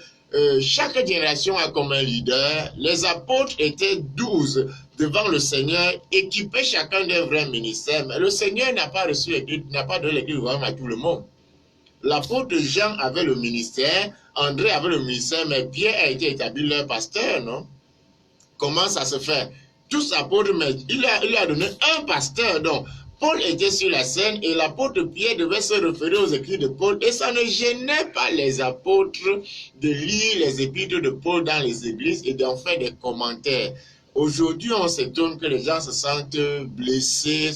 Speaker 2: chaque génération a comme un leader. Les apôtres étaient 12 devant le Seigneur, équipés chacun d'un vrai ministère. Mais le Seigneur n'a pas reçu l'église, n'a pas donné l'église à tout le monde. L'apôtre Jean avait le ministère, André avait le ministère, mais Pierre a été établi leur pasteur, non? Comment ça se fait? Tous apôtres, mais il a donné un pasteur, donc. Paul était sur la scène et l'apôtre Pierre devait se référer aux écrits de Paul et ça ne gênait pas les apôtres de lire les épîtres de Paul dans les églises et d'en faire des commentaires. Aujourd'hui, on s'étonne que les gens se sentent blessés,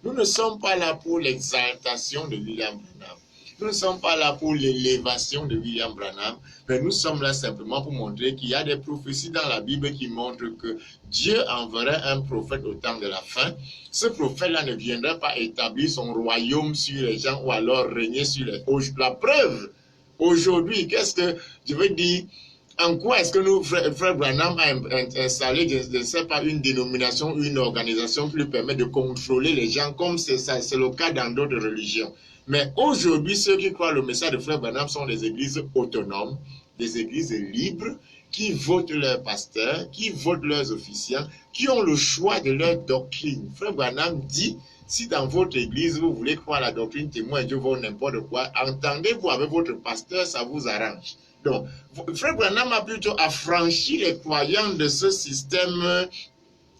Speaker 2: Nous ne sommes pas là pour l'exaltation de William Branham. Nous ne sommes pas là pour l'élévation de William Branham, mais nous sommes là simplement pour montrer qu'il y a des prophéties dans la Bible qui montrent que Dieu enverrait un prophète au temps de la fin. Ce prophète-là ne viendra pas établir son royaume sur les gens ou alors régner sur les... La preuve, aujourd'hui, qu'est-ce que je veux dire? En quoi est-ce que nous, frère Branham a installé, je ne sais pas, une dénomination, une organisation qui lui permet de contrôler les gens comme c'est le cas dans d'autres religions. Mais aujourd'hui, ceux qui croient le message de frère Branham sont des églises autonomes, des églises libres, qui votent leurs pasteurs, qui votent leurs officiants, qui ont le choix de leur doctrine. Frère Branham dit, si dans votre église, vous voulez croire la doctrine témoin de Dieu, n'importe quoi, entendez-vous avec votre pasteur, ça vous arrange. Donc, frère Branham a plutôt affranchi les croyants de ce système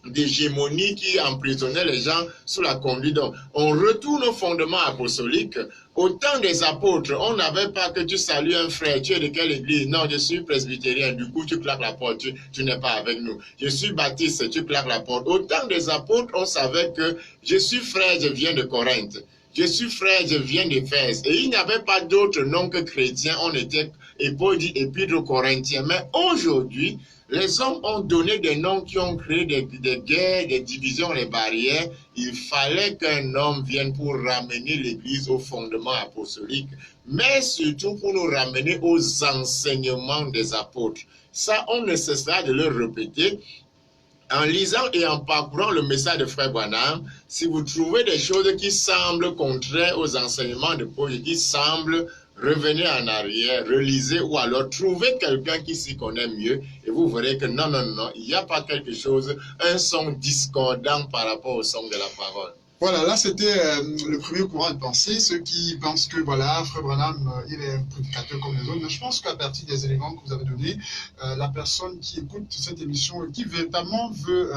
Speaker 2: d'hégémonie qui emprisonnait les gens sous la conduite. Donc, on retourne au fondement apostolique. Au temps des apôtres, on n'avait pas que tu salues un frère, tu es de quelle église? Non, je suis presbytérien, du coup tu claques la porte, tu n'es pas avec nous. Je suis baptiste, tu claques la porte. Au temps des apôtres, on savait que je suis frère, je viens de Corinthe. Je suis frère, je viens d'Éphèse. Et il n'y avait pas d'autre nom que chrétien, on était, et Paul dit épître aux Corinthiens. Mais aujourd'hui, les hommes ont donné des noms qui ont créé des guerres, des divisions, des barrières. Il fallait qu'un homme vienne pour ramener l'Église au fondement apostolique, mais surtout pour nous ramener aux enseignements des apôtres. Ça, on ne cessera de le répéter. En lisant et en parcourant le message de frère Branham, si vous trouvez des choses qui semblent contraires aux enseignements de Paul et qui semblent revenez en arrière, relisez ou alors trouvez quelqu'un qui s'y connaît mieux et vous verrez que non, il n'y a pas quelque chose, un son discordant par rapport au son de la parole.
Speaker 1: Voilà, là c'était le premier courant de pensée, ceux qui pensent que voilà, frère Branham, il est un prédicateur comme les autres, mais je pense qu'à partir des éléments que vous avez donnés, la personne qui écoute cette émission et qui véritablement veut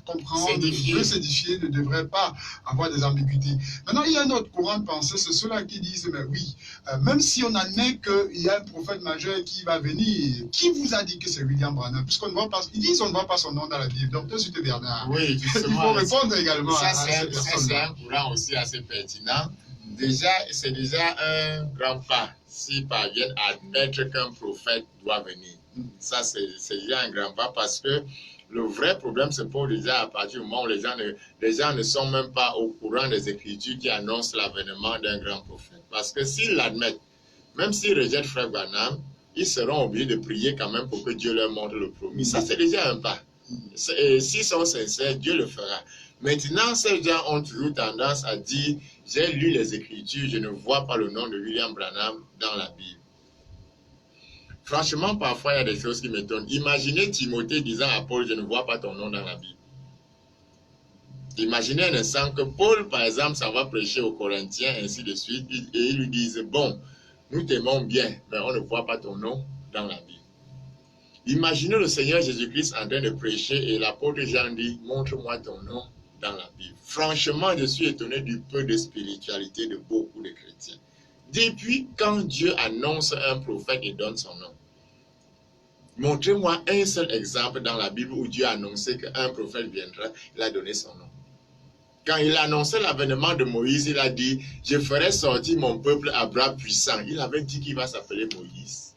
Speaker 1: comprendre, veut s'édifier, ne devrait pas avoir des ambiguïtés. Maintenant, il y a un autre courant de pensée, c'est ceux-là qui disent, mais oui, même si on admet qu'il y a un prophète majeur qui va venir, qui vous a dit que c'est William Branham? Puisqu'on ne voit pas, ils disent on ne voit pas son nom dans la Bible, donc toi, c'était Bernard.
Speaker 2: Oui, justement.
Speaker 1: Il faut répondre également à
Speaker 2: cette
Speaker 1: personne.
Speaker 2: C'est un courant aussi assez pertinent. Déjà, c'est déjà un grand pas s'ils parviennent à admettre qu'un prophète doit venir. Ça, c'est déjà un grand pas parce que le vrai problème se pose déjà à partir du moment où les gens ne sont même pas au courant des Écritures qui annoncent l'avènement d'un grand prophète. Parce que s'ils l'admettent, même s'ils rejettent frère Branham, ils seront obligés de prier quand même pour que Dieu leur montre le promis. Ça, c'est déjà un pas. Et s'ils sont sincères, Dieu le fera. Maintenant, ces gens ont toujours tendance à dire « J'ai lu les Écritures, je ne vois pas le nom de William Branham dans la Bible. » Franchement, parfois, il y a des choses qui m'étonnent. Imaginez Timothée disant à Paul « Je ne vois pas ton nom dans la Bible. » Imaginez un instant que Paul, par exemple, s'en va prêcher aux Corinthiens, ainsi de suite, et ils lui disent « Bon, nous t'aimons bien, mais on ne voit pas ton nom dans la Bible. » Imaginez le Seigneur Jésus-Christ en train de prêcher et l'apôtre Jean dit « Montre-moi ton nom dans la Bible. » Franchement, je suis étonné du peu de spiritualité de beaucoup de chrétiens. Depuis quand Dieu annonce un prophète et donne son nom? Montrez-moi un seul exemple dans la Bible où Dieu a annoncé qu'un prophète viendra, il a donné son nom. Quand il a annoncé l'avènement de Moïse, il a dit « Je ferai sortir mon peuple à bras puissants. » Il avait dit qu'il va s'appeler Moïse.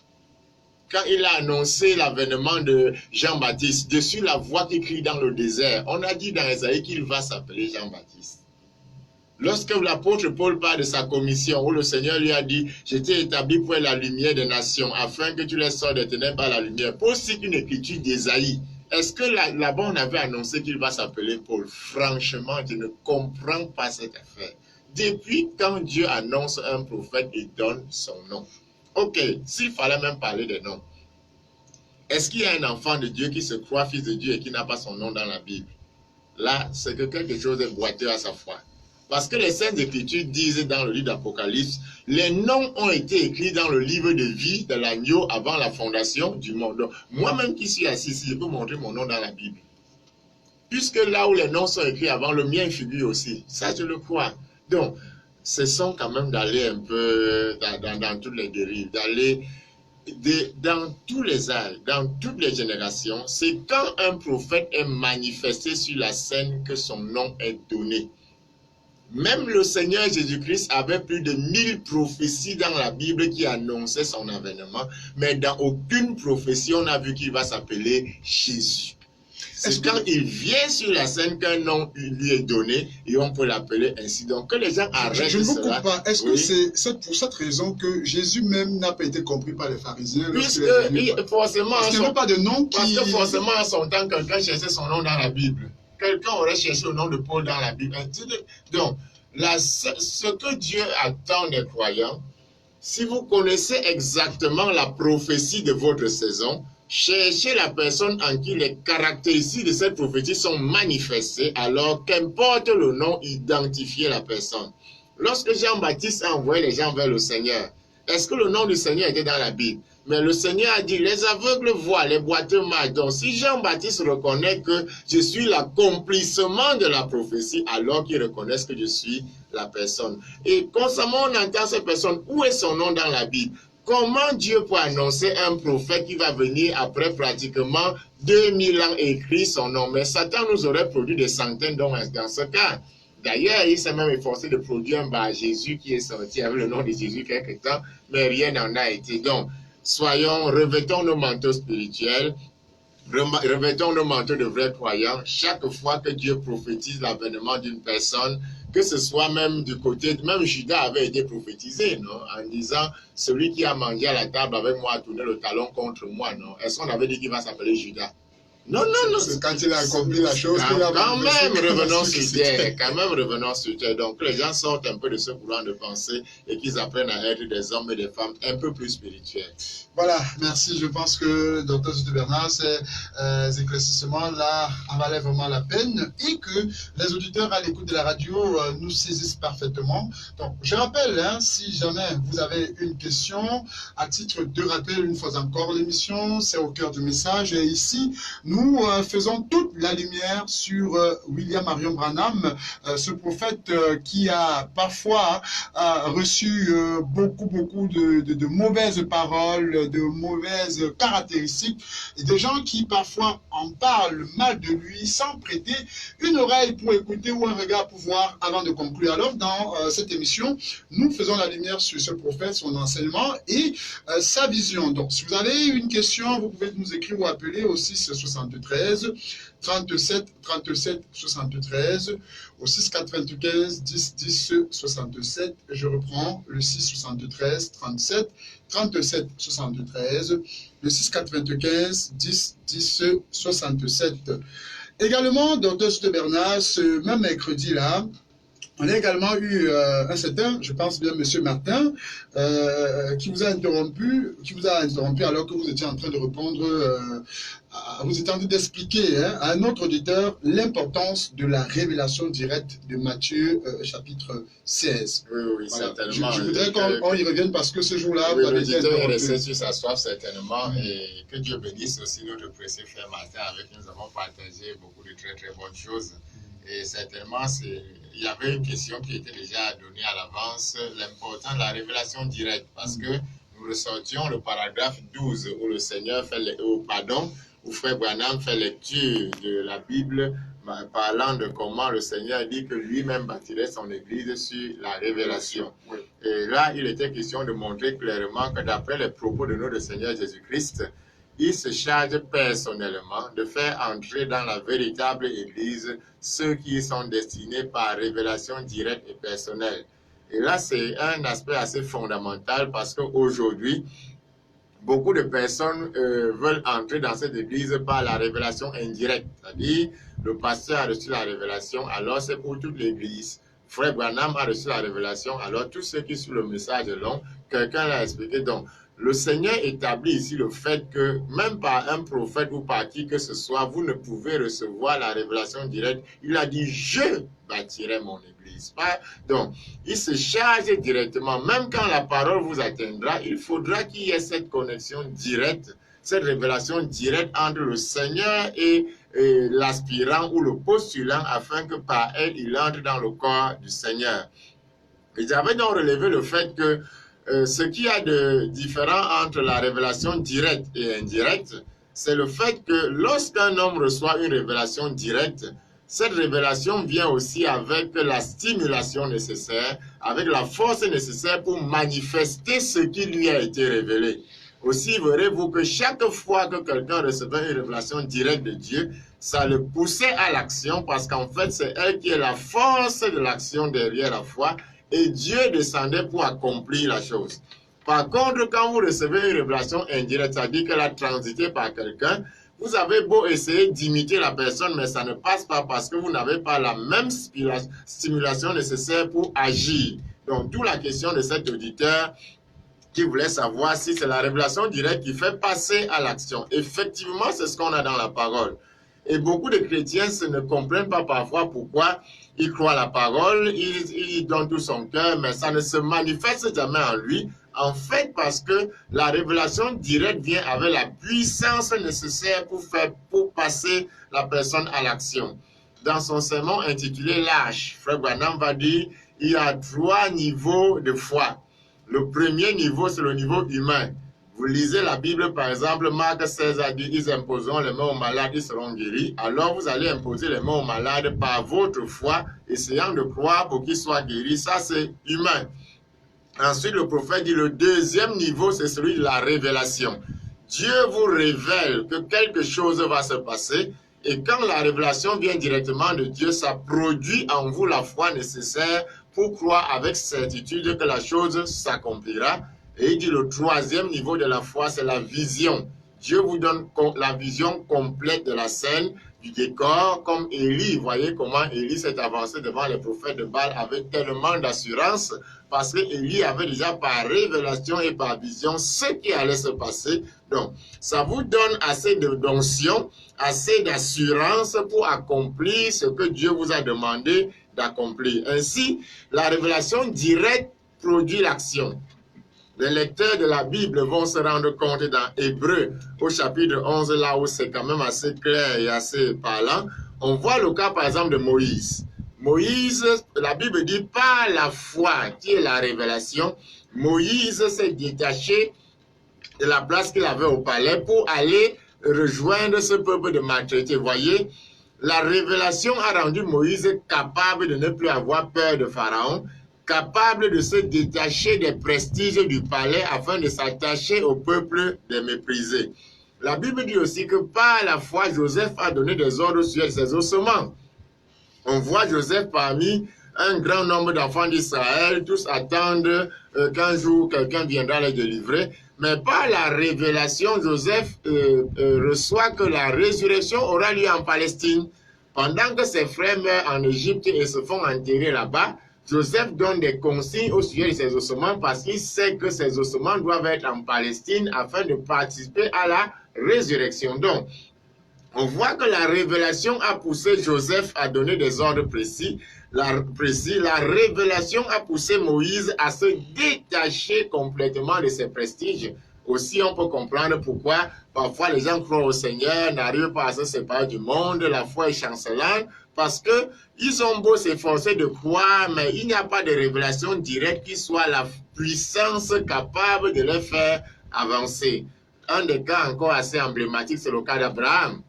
Speaker 2: Quand il a annoncé l'avènement de Jean-Baptiste, je suis la voix qui crie dans le désert. On a dit dans Esaïe qu'il va s'appeler Jean-Baptiste. Lorsque l'apôtre Paul parle de sa commission, où le Seigneur lui a dit « Je t'ai établi pour être la lumière des nations, afin que tu les sors des ténèbres à la lumière. » Paul cite une écriture d'Esaïe. Est-ce que là-bas on avait annoncé qu'il va s'appeler Paul? Franchement, je ne comprends pas cette affaire. Depuis quand Dieu annonce un prophète, il donne son nom. Ok, s'il fallait même parler des noms, est-ce qu'il y a un enfant de Dieu qui se croit fils de Dieu et qui n'a pas son nom dans la Bible? Là, c'est que quelque chose est boiteux à sa foi. Parce que les Saintes Écritures disent dans le livre d'Apocalypse, les noms ont été écrits dans le livre de vie de l'agneau avant la fondation du monde. Donc, moi-même qui suis assis ici, je peux montrer mon nom dans la Bible. Puisque là où les noms sont écrits avant, le mien figure aussi. Ça, je le crois. Donc, ce sont quand même d'aller un peu dans toutes les dérives, d'aller dans tous les âges, dans toutes les générations. C'est quand un prophète est manifesté sur la scène que son nom est donné. Même le Seigneur Jésus-Christ avait plus de 1000 prophéties dans la Bible qui annonçaient son avènement, mais dans aucune prophétie on a vu qu'il va s'appeler Jésus. C'est quand il vient sur la scène qu'un nom lui est donné et on peut l'appeler ainsi. Donc que les gens arrêtent
Speaker 1: je ne vous
Speaker 2: cela.
Speaker 1: coupe pas. Est-ce que c'est pour cette raison que Jésus même n'a pas été compris par les pharisiens?
Speaker 2: Puisque forcément,
Speaker 1: parce qu'il n'y avait pas de nom qui...
Speaker 2: Parce que forcément en son temps, quelqu'un cherchait son nom dans la Bible. Quelqu'un aurait cherché le nom de Paul dans la Bible. Donc, ce que Dieu attend des croyants, si vous connaissez exactement la prophétie de votre saison, cherchez la personne en qui les caractéristiques de cette prophétie sont manifestées, alors qu'importe le nom, identifiez la personne. Lorsque Jean-Baptiste a envoyé les gens vers le Seigneur, est-ce que le nom du Seigneur était dans la Bible? Mais le Seigneur a dit, les aveugles voient, les boiteux marchent. Donc si Jean-Baptiste reconnaît que je suis l'accomplissement de la prophétie, alors qu'il reconnaisse que je suis la personne. Et constamment on entend cette personne, où est son nom dans la Bible? Comment Dieu peut annoncer un prophète qui va venir après pratiquement 2000 ans et écrire son nom? Mais Satan nous aurait produit des centaines d'hommes dans ce cas. D'ailleurs, il s'est même efforcé de produire un Bar Jésus qui est sorti avec le nom de Jésus quelque temps, mais rien n'en a été. Donc, revêtons nos manteaux spirituels, revêtons nos manteaux de vrais croyants. Chaque fois que Dieu prophétise l'avènement d'une personne, que ce soit même du côté, même Judas avait été prophétisé, non? En disant, celui qui a mangé à la table avec moi a tourné le talon contre moi, non? Est-ce qu'on avait dit qu'il va s'appeler Judas? Non.
Speaker 1: C'est quand il a accompli la chose.
Speaker 2: Quand même, revenons sur terre. Donc, les gens sortent un peu de ce courant de pensée et qu'ils apprennent à être des hommes et des femmes un peu plus spirituels.
Speaker 1: Voilà, merci. Je pense que Dr. Juste Bernard, ces éclaircissements-là en valaient vraiment la peine et que les auditeurs à l'écoute de la radio nous saisissent parfaitement. Donc, je rappelle, si jamais vous avez une question, à titre de rappel, une fois encore, l'émission, c'est au cœur du message. Et ici, nous faisons toute la lumière sur William Marion Branham, ce prophète qui a parfois reçu beaucoup de mauvaises paroles, de mauvaises caractéristiques, et des gens qui parfois en parlent mal de lui sans prêter une oreille pour écouter ou un regard pour voir avant de conclure. Alors dans cette émission, nous faisons la lumière sur ce prophète, son enseignement et sa vision. Donc si vous avez une question, vous pouvez nous écrire ou appeler au 673 37 73 au 695 10 10 67. Je reprends le 673 37 73, le 695 10 10 67. Également, Dr. Juste Bernard, ce même mercredi-là, on a également eu un certain, je pense bien, M. Martin, qui vous a interrompu alors que vous étiez en train de répondre, vous étiez en train d'expliquer à un autre auditeur l'importance de la révélation directe de Matthieu, chapitre 16.
Speaker 2: Oui, voilà. Certainement.
Speaker 1: Je voudrais qu'on y revienne parce que ce jour-là,
Speaker 2: oui, l'auditeur est resté sur sa soif, certainement, et que Dieu bénisse aussi notre précieux frère Martin, avec qui nous avons partagé beaucoup de très, très bonnes choses. Et certainement, il y avait une question qui était déjà donnée à l'avance, l'important de la révélation directe, parce que nous ressortions le paragraphe 12 où le Seigneur où Frère Branham fait lecture de la Bible, parlant de comment le Seigneur dit que lui-même bâtirait son église sur la révélation. Oui. Et là, il était question de montrer clairement que d'après les propos de notre Seigneur Jésus-Christ, il se charge personnellement de faire entrer dans la véritable Église ceux qui sont destinés par révélation directe et personnelle. Et là, c'est un aspect assez fondamental parce qu'aujourd'hui, beaucoup de personnes veulent entrer dans cette Église par la révélation indirecte. C'est-à-dire, le pasteur a reçu la révélation, alors c'est pour toute l'Église. Frère Branham a reçu la révélation, alors tous ceux qui suivent le message long, quelqu'un l'a expliqué. Donc, le Seigneur établit ici le fait que même par un prophète ou par qui que ce soit, vous ne pouvez recevoir la révélation directe. Il a dit, je bâtirai mon église. Donc, il se charge directement. Même quand la parole vous atteindra, il faudra qu'il y ait cette connexion directe, cette révélation directe entre le Seigneur et l'aspirant ou le postulant afin que par elle, il entre dans le corps du Seigneur. Et j'avais donc relevé le fait que ce qu'il y a de différent entre la révélation directe et indirecte, c'est le fait que lorsqu'un homme reçoit une révélation directe, cette révélation vient aussi avec la stimulation nécessaire, avec la force nécessaire pour manifester ce qui lui a été révélé. Aussi, verrez-vous que chaque fois que quelqu'un recevait une révélation directe de Dieu, ça le poussait à l'action parce qu'en fait, c'est elle qui est la force de l'action derrière la foi et Dieu descendait pour accomplir la chose. Par contre, quand vous recevez une révélation indirecte, c'est-à-dire qu'elle a transité par quelqu'un, vous avez beau essayer d'imiter la personne, mais ça ne passe pas parce que vous n'avez pas la même stimulation nécessaire pour agir. Donc, d'où la question de cet auditeur qui voulait savoir si c'est la révélation directe qui fait passer à l'action. Effectivement, c'est ce qu'on a dans la parole. Et beaucoup de chrétiens ne comprennent pas parfois pourquoi ils croient à la parole, ils donnent tout son cœur, mais ça ne se manifeste jamais en lui. En fait, parce que la révélation directe vient avec la puissance nécessaire pour passer la personne à l'action. Dans son sermon intitulé Lâche, Frère Branham va dire il y a 3 niveaux de foi. Le premier niveau, c'est le niveau humain. Vous lisez la Bible, par exemple, Marc 16 a dit, ils imposeront les mains aux malades, ils seront guéris. Alors vous allez imposer les mains aux malades par votre foi, essayant de croire pour qu'ils soient guéris. Ça, c'est humain. Ensuite, le prophète dit, le deuxième niveau, c'est celui de la révélation. Dieu vous révèle que quelque chose va se passer. Et quand la révélation vient directement de Dieu, ça produit en vous la foi nécessaire pour croire avec certitude que la chose s'accomplira. Et il dit le troisième niveau de la foi, c'est la vision. Dieu vous donne la vision complète de la scène, du décor, comme Élie. Voyez comment Élie s'est avancé devant les prophètes de Baal avec tellement d'assurance, parce que Élie avait déjà par révélation et par vision ce qui allait se passer. Donc, ça vous donne assez d'onction, assez d'assurance pour accomplir ce que Dieu vous a demandé d'accomplir. Ainsi, la révélation directe produit l'action. Les lecteurs de la Bible vont se rendre compte dans Hébreux, au chapitre 11, là où c'est quand même assez clair et assez parlant. On voit le cas, par exemple, de Moïse. Moïse, la Bible dit, par la foi, qui est la révélation, Moïse s'est détaché de la place qu'il avait au palais pour aller rejoindre ce peuple de maltraités. Voyez, la révélation a rendu Moïse capable de ne plus avoir peur de Pharaon, capable de se détacher des prestiges du palais afin de s'attacher au peuple des méprisés. La Bible dit aussi que par la foi, Joseph a donné des ordres sur ses ossements. On voit Joseph parmi un grand nombre d'enfants d'Israël, tous attendent qu'un jour quelqu'un viendra les délivrer. Mais par la révélation, Joseph reçoit que la résurrection aura lieu en Palestine. Pendant que ses frères meurent en Égypte et se font enterrer là-bas, Joseph donne des consignes au sujet de ses ossements parce qu'il sait que ses ossements doivent être en Palestine afin de participer à la résurrection. Donc, on voit que la révélation a poussé Joseph à donner des ordres précis. La révélation a poussé Moïse à se détacher complètement de ses prestiges. Aussi, on peut comprendre pourquoi parfois les gens croient au Seigneur, n'arrivent pas à se séparer du monde, la foi est chancelante, parce qu'ils ont beau s'efforcer de croire, mais il n'y a pas de révélation directe qui soit la puissance capable de les faire avancer. Un des cas encore assez emblématique, c'est le cas d'Abraham.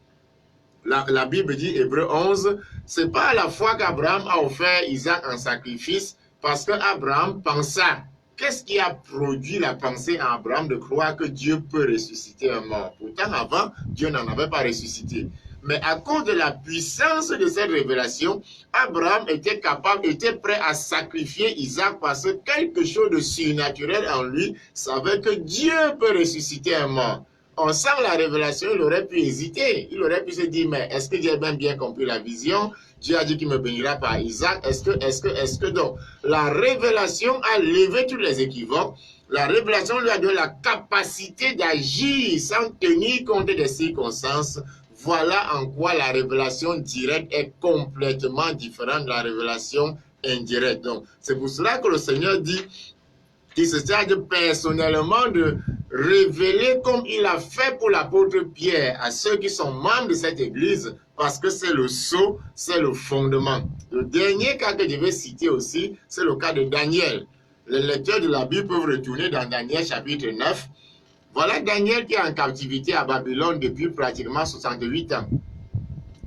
Speaker 2: La Bible dit, Hébreux 11, c'est pas à la foi qu'Abraham a offert Isaac en sacrifice, parce qu'Abraham pensa. Qu'est-ce qui a produit la pensée à Abraham de croire que Dieu peut ressusciter un mort? Pourtant, avant, Dieu n'en avait pas ressuscité. Mais à cause de la puissance de cette révélation, Abraham était prêt à sacrifier Isaac parce que quelque chose de surnaturel en lui savait que Dieu peut ressusciter un mort. On sent la révélation, il aurait pu hésiter. Il aurait pu se dire, mais est-ce que j'ai bien compris la vision? Dieu a dit qu'il me bénira par Isaac. Est-ce que donc, la révélation a levé tous les équivoques. La révélation lui a donné la capacité d'agir sans tenir compte des circonstances. Voilà en quoi la révélation directe est complètement différente de la révélation indirecte. Donc, c'est pour cela que le Seigneur dit qu'il se charge personnellement de révéler comme il a fait pour l'apôtre Pierre à ceux qui sont membres de cette église, parce que c'est le sceau, c'est le fondement. Le dernier cas que je vais citer aussi, c'est le cas de Daniel. Les lecteurs de la Bible peuvent retourner dans Daniel chapitre 9. Voilà Daniel qui est en captivité à Babylone depuis pratiquement 68 ans.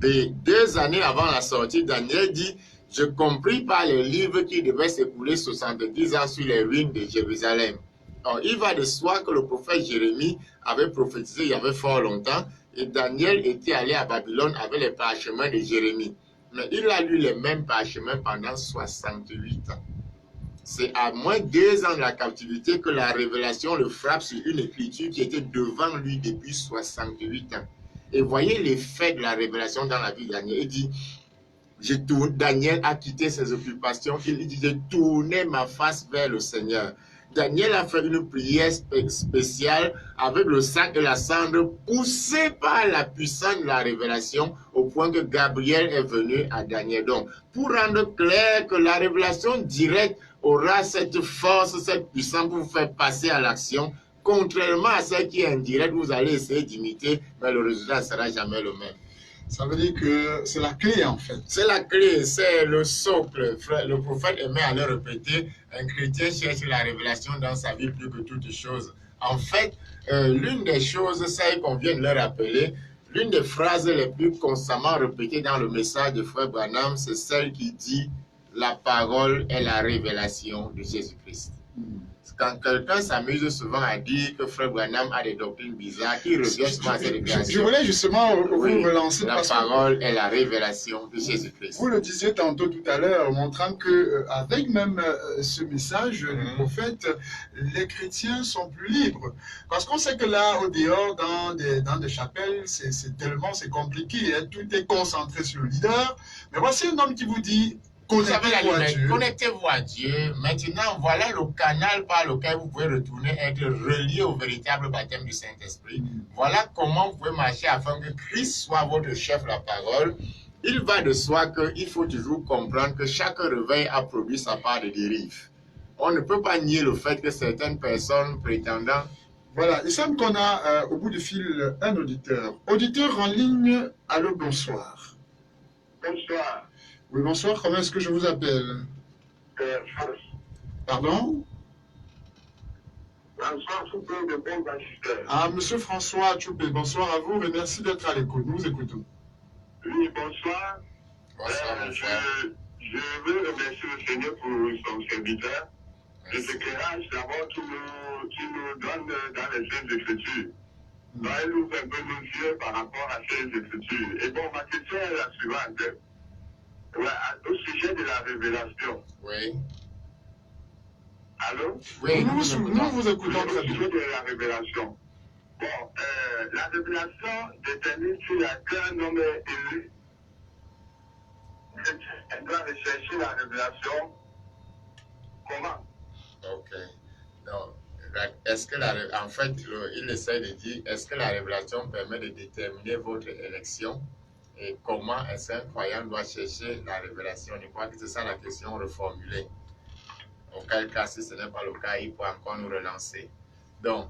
Speaker 2: Et 2 années avant la sortie, Daniel dit, je compris par les livres qu'il devait s'écouler 70 ans sur les ruines de Jérusalem. Alors, il va de soi que le prophète Jérémie avait prophétisé il y avait fort longtemps, et Daniel était allé à Babylone avec les parchemins de Jérémie. Mais il a lu les mêmes parchemins pendant 68 ans. C'est à moins 2 ans de la captivité que la révélation le frappe sur une écriture qui était devant lui depuis 68 ans. Et voyez l'effet de la révélation dans la vie de Daniel. Il dit, Daniel a quitté ses occupations, il dit, je tournais ma face vers le Seigneur. Daniel a fait une prière spéciale avec le sac et la cendre, poussé par la puissance de la révélation, au point que Gabriel est venu à Daniel. Donc, pour rendre clair que la révélation directe aura cette force, cette puissance pour vous faire passer à l'action, contrairement à celle qui est indirecte, vous allez essayer d'imiter, mais le résultat ne sera jamais le même.
Speaker 1: Ça veut dire que c'est la clé en fait.
Speaker 2: C'est la clé, c'est le socle. Le prophète aimait à le répéter. Un chrétien cherche la révélation dans sa vie plus que toute chose. En fait, l'une des choses, celle qu'on vient de le rappeler, l'une des phrases les plus constamment répétées dans le message de Frère Branham, c'est celle qui dit « La parole est la révélation de Jésus-Christ ». Quand quelqu'un s'amuse souvent à dire que Frère Branham a des doctrines bizarres, qui revient souvent à cette déclaration.
Speaker 1: Je voulais justement vous relancer.
Speaker 2: La parole est la révélation de Jésus-Christ.
Speaker 1: Vous le disiez tantôt tout à l'heure, montrant que avec même ce message du prophète, les chrétiens sont plus libres. Parce qu'on sait que là, au dehors, dans des chapelles, c'est compliqué. Hein, tout est concentré sur le leader. Mais voici un homme qui vous dit,
Speaker 2: connectez-vous à Dieu. Maintenant, voilà le canal par lequel vous pouvez retourner, être relié au véritable baptême du Saint-Esprit. Voilà comment vous pouvez marcher afin que Christ soit votre chef, la parole. Il va de soi qu'il faut toujours comprendre que chaque réveil a produit sa part de dérive. On ne peut pas nier le fait que certaines personnes prétendant...
Speaker 1: Voilà, il semble qu'on a au bout du fil un auditeur. Auditeur en ligne, allô, bonsoir.
Speaker 3: Bonsoir.
Speaker 1: Oui, bonsoir, comment est-ce que je vous appelle? Pardon?
Speaker 3: François Choupé de Bon-Baptiste.
Speaker 1: Ah, monsieur François Choupé, bonsoir à vous et merci d'être à l'écoute. Nous vous écoutons.
Speaker 3: Oui, bonsoir.
Speaker 2: Bonsoir,
Speaker 3: je veux remercier le Seigneur pour son serviteur. De ce éclairage d'abord qu'il nous donne dans les Saintes Écritures. Donc, il ouvre un peu nos yeux par rapport à ces Écritures. Et bon, ma question est la suivante. Ouais, au sujet de la révélation.
Speaker 2: Oui.
Speaker 3: Allô?
Speaker 2: Oui,
Speaker 1: nous vous écoutons très
Speaker 3: Au
Speaker 1: bien.
Speaker 3: sujet de la révélation. Bon, la révélation détermine s'il y a qu'un homme élu. Elle doit rechercher la révélation. Comment?
Speaker 2: Ok. Donc, est-ce que en fait, il essaie de dire, est-ce que la révélation permet de déterminer votre élection? Et comment est-ce qu'un croyant doit chercher la révélation? Je crois que c'est ça la question reformulée. Auquel cas, si ce n'est pas le cas, il peut encore nous relancer. Donc,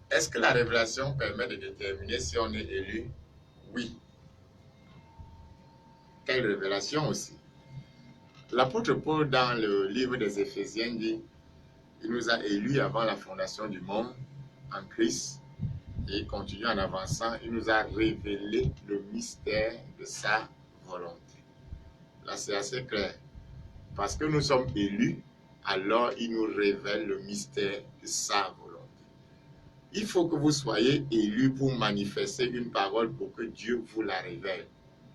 Speaker 2: est-ce que la révélation permet de déterminer si on est élu? Oui. Quelle révélation aussi? L'apôtre Paul, dans le livre des Éphésiens, dit, il nous a élus avant la fondation du monde en Christ. Et il continue en avançant, il nous a révélé le mystère de sa volonté. Là, c'est assez clair. Parce que nous sommes élus, alors il nous révèle le mystère de sa volonté. Il faut que vous soyez élus pour manifester une parole pour que Dieu vous la révèle.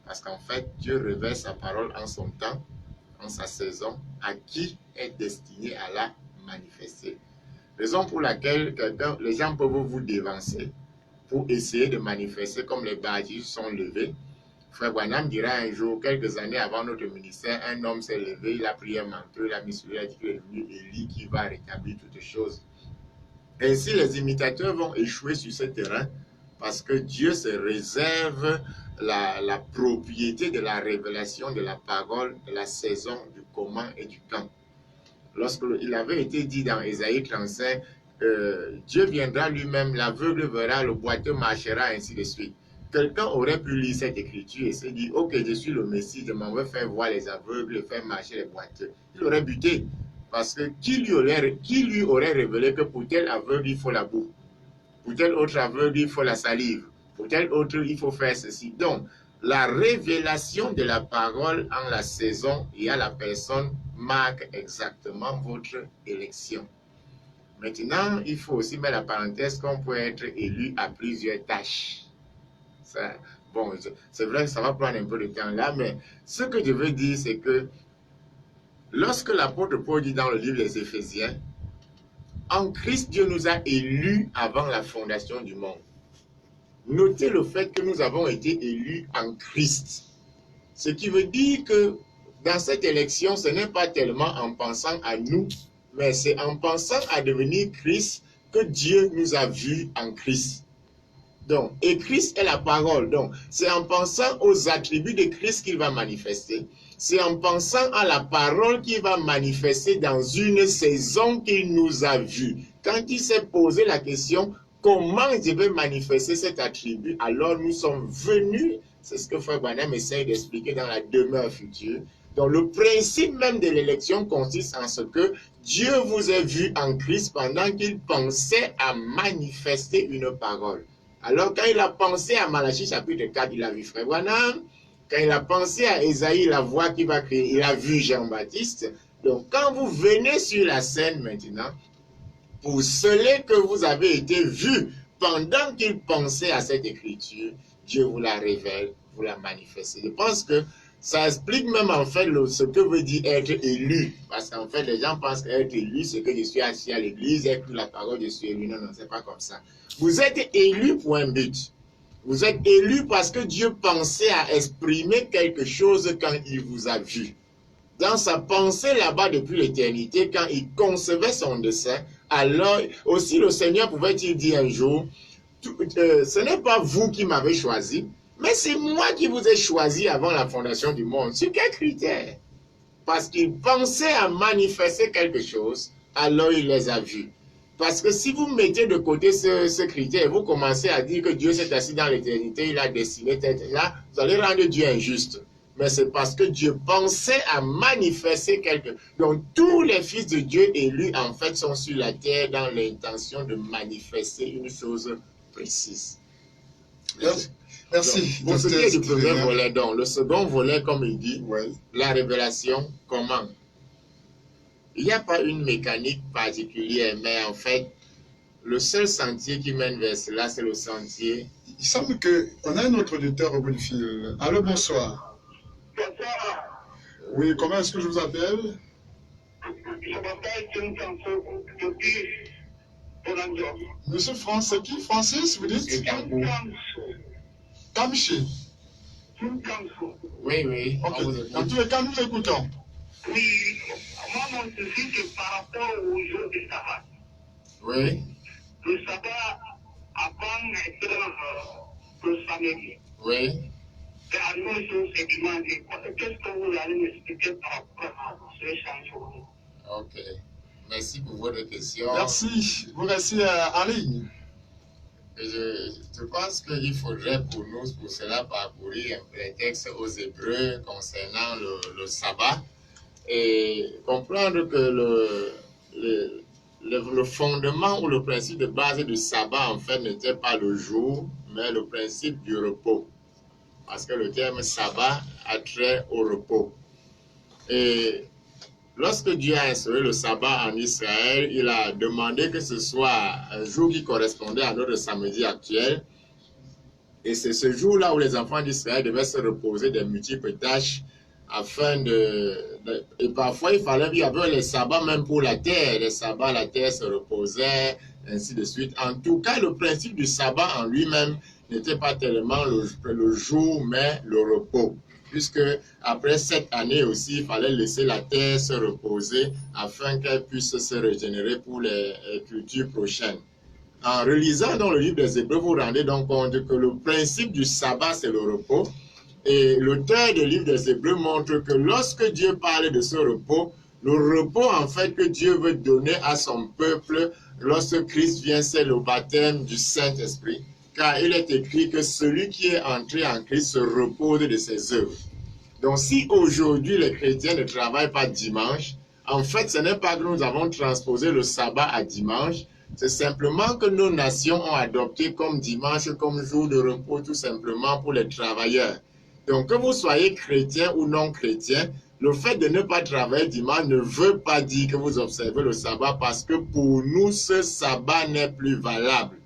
Speaker 2: Parce qu'en fait, Dieu révèle sa parole en son temps, en sa saison, à qui est destiné à la manifester. Raison pour laquelle les gens peuvent vous dévancer pour essayer de manifester comme les bâtis sont levés. Frère Branham dira un jour, quelques années avant notre ministère, un homme s'est levé, il a pris un manteau, il a mis sur lui, il a dit qu'il est venu Élie qui va rétablir toutes choses. Ainsi, les imitateurs vont échouer sur ce terrain parce que Dieu se réserve la propriété de la révélation de la parole, de la saison, du comment et du quand. Lorsqu'il avait été dit dans Ésaïe 35, Dieu viendra lui-même, l'aveugle verra, le boiteux marchera, ainsi de suite. Quelqu'un aurait pu lire cette écriture et se dire, ok, je suis le Messie, je m'en vais faire voir les aveugles, faire marcher les boiteux. Il aurait buté. Parce que qui lui aurait révélé que pour tel aveugle, il faut la boue? Pour tel autre aveugle, il faut la salive? pour tel autre, il faut faire ceci. Donc, la révélation de la parole en la saison et à la personne marque exactement votre élection. Maintenant, il faut aussi mettre la parenthèse qu'on peut être élu à plusieurs tâches. Ça, bon, c'est vrai que ça va prendre un peu de temps là, mais ce que je veux dire, c'est que lorsque l'apôtre Paul dit dans le livre des Éphésiens, en Christ, Dieu nous a élus avant la fondation du monde. Notez le fait que nous avons été élus en Christ. Ce qui veut dire que dans cette élection, ce n'est pas tellement en pensant à nous, mais c'est en pensant à devenir Christ que Dieu nous a vus en Christ. Donc, et Christ est la parole. Donc, c'est en pensant aux attributs de Christ qu'il va manifester. C'est en pensant à la parole qu'il va manifester dans une saison qu'il nous a vus. Quand il s'est posé la question, comment je vais manifester cet attribut, alors nous sommes venus, c'est ce que Frère Branham essaie d'expliquer dans la demeure future. Donc, le principe même de l'élection consiste en ce que Dieu vous a vu en Christ pendant qu'il pensait à manifester une parole. Alors, quand il a pensé à Malachie chapitre 4, il a vu Frère Branham. Quand il a pensé à Ésaïe, la voix qui va créer, il a vu Jean-Baptiste. Donc, quand vous venez sur la scène maintenant, pour sceller que vous avez été vu pendant qu'il pensait à cette écriture, Dieu vous la révèle, vous la manifeste. Je pense que ça explique même en fait ce que veut dire être élu. Parce qu'en fait, les gens pensent qu'être élu, c'est que je suis assis à l'église, et que la parole, je suis élu. Non, non, c'est pas comme ça. Vous êtes élu pour un but. Vous êtes élu parce que Dieu pensait à exprimer quelque chose quand il vous a vu. Dans sa pensée là-bas depuis l'éternité, quand il concevait son dessein, alors aussi le Seigneur pouvait-il dire un jour, ce n'est pas vous qui m'avez choisi, mais c'est moi qui vous ai choisi avant la fondation du monde. Sur quel critère? Parce qu'il pensait à manifester quelque chose, alors il les a vus. Parce que si vous mettez de côté ce critère et vous commencez à dire que Dieu s'est assis dans l'éternité, il a destiné tête là, vous allez rendre Dieu injuste. Mais c'est parce que Dieu pensait à manifester quelque chose. Donc tous les fils de Dieu élus en fait sont sur la terre dans l'intention de manifester une chose précise.
Speaker 1: Merci.
Speaker 2: Pour ce qui est du premier volet, donc, le second volet, comme il dit,
Speaker 1: ouais.
Speaker 2: La révélation, comment? Il n'y a pas une mécanique particulière, mais en fait, le seul sentier qui mène vers cela, c'est le sentier.
Speaker 1: Il semble qu'on a un autre auditeur au bout du fil. Allô, bonsoir.
Speaker 3: Bonsoir.
Speaker 1: Oui, comment est-ce que je vous appelle?
Speaker 3: Je m'appelle Tim Kamso depuis Orlando.
Speaker 1: Monsieur France, c'est qui? Francis, vous dites? Kamchi.
Speaker 3: Tim Kamso.
Speaker 2: Oui, oui.
Speaker 1: Ok. Dans tous les cas, nous écoutons.
Speaker 3: Oui, moi, mon souci, c'est par rapport au jour du sabbat.
Speaker 2: Oui.
Speaker 3: Le sabbat, avant d'être le samedi.
Speaker 2: Oui.
Speaker 3: Et à nous, c'est dimanche. Qu'est-ce que vous allez m'expliquer par rapport à ce changement?
Speaker 2: Ok. Merci pour votre question.
Speaker 1: Merci. Vous restez en ligne.
Speaker 2: Je pense qu'il faudrait pour nous, pour cela, parcourir un texte aux Hébreux concernant le sabbat et comprendre que le fondement ou le principe de base du sabbat, en fait, n'était pas le jour, mais le principe du repos. Parce que le terme sabbat a trait au repos. Et lorsque Dieu a instauré le sabbat en Israël, il a demandé que ce soit un jour qui correspondait à notre samedi actuel. Et c'est ce jour-là où les enfants d'Israël devaient se reposer des multiples tâches afin et parfois il y avait les sabbats même pour la terre. Les sabbats, la terre se reposait, ainsi de suite. En tout cas, le principe du sabbat en lui-même n'était pas tellement le jour, mais le repos. Puisque après 7 années aussi, il fallait laisser la terre se reposer afin qu'elle puisse se régénérer pour les cultures prochaines. En relisant dans le livre des Hébreux, vous vous rendez donc compte que le principe du sabbat, c'est le repos. Et l'auteur du livre des Hébreux montre que lorsque Dieu parle de ce repos, le repos en fait que Dieu veut donner à son peuple lorsque Christ vient, c'est le baptême du Saint-Esprit. Car il est écrit que celui qui est entré en Christ se repose de ses œuvres. Donc si aujourd'hui les chrétiens ne travaillent pas dimanche, en fait ce n'est pas que nous avons transposé le sabbat à dimanche, C'est simplement que nos nations ont adopté comme dimanche, comme jour de repos, tout simplement pour les travailleurs. Donc, que vous soyez chrétien ou non chrétien, le fait de ne pas travailler dimanche ne veut pas dire que vous observez le sabbat, parce que pour nous, ce sabbat n'est plus valable.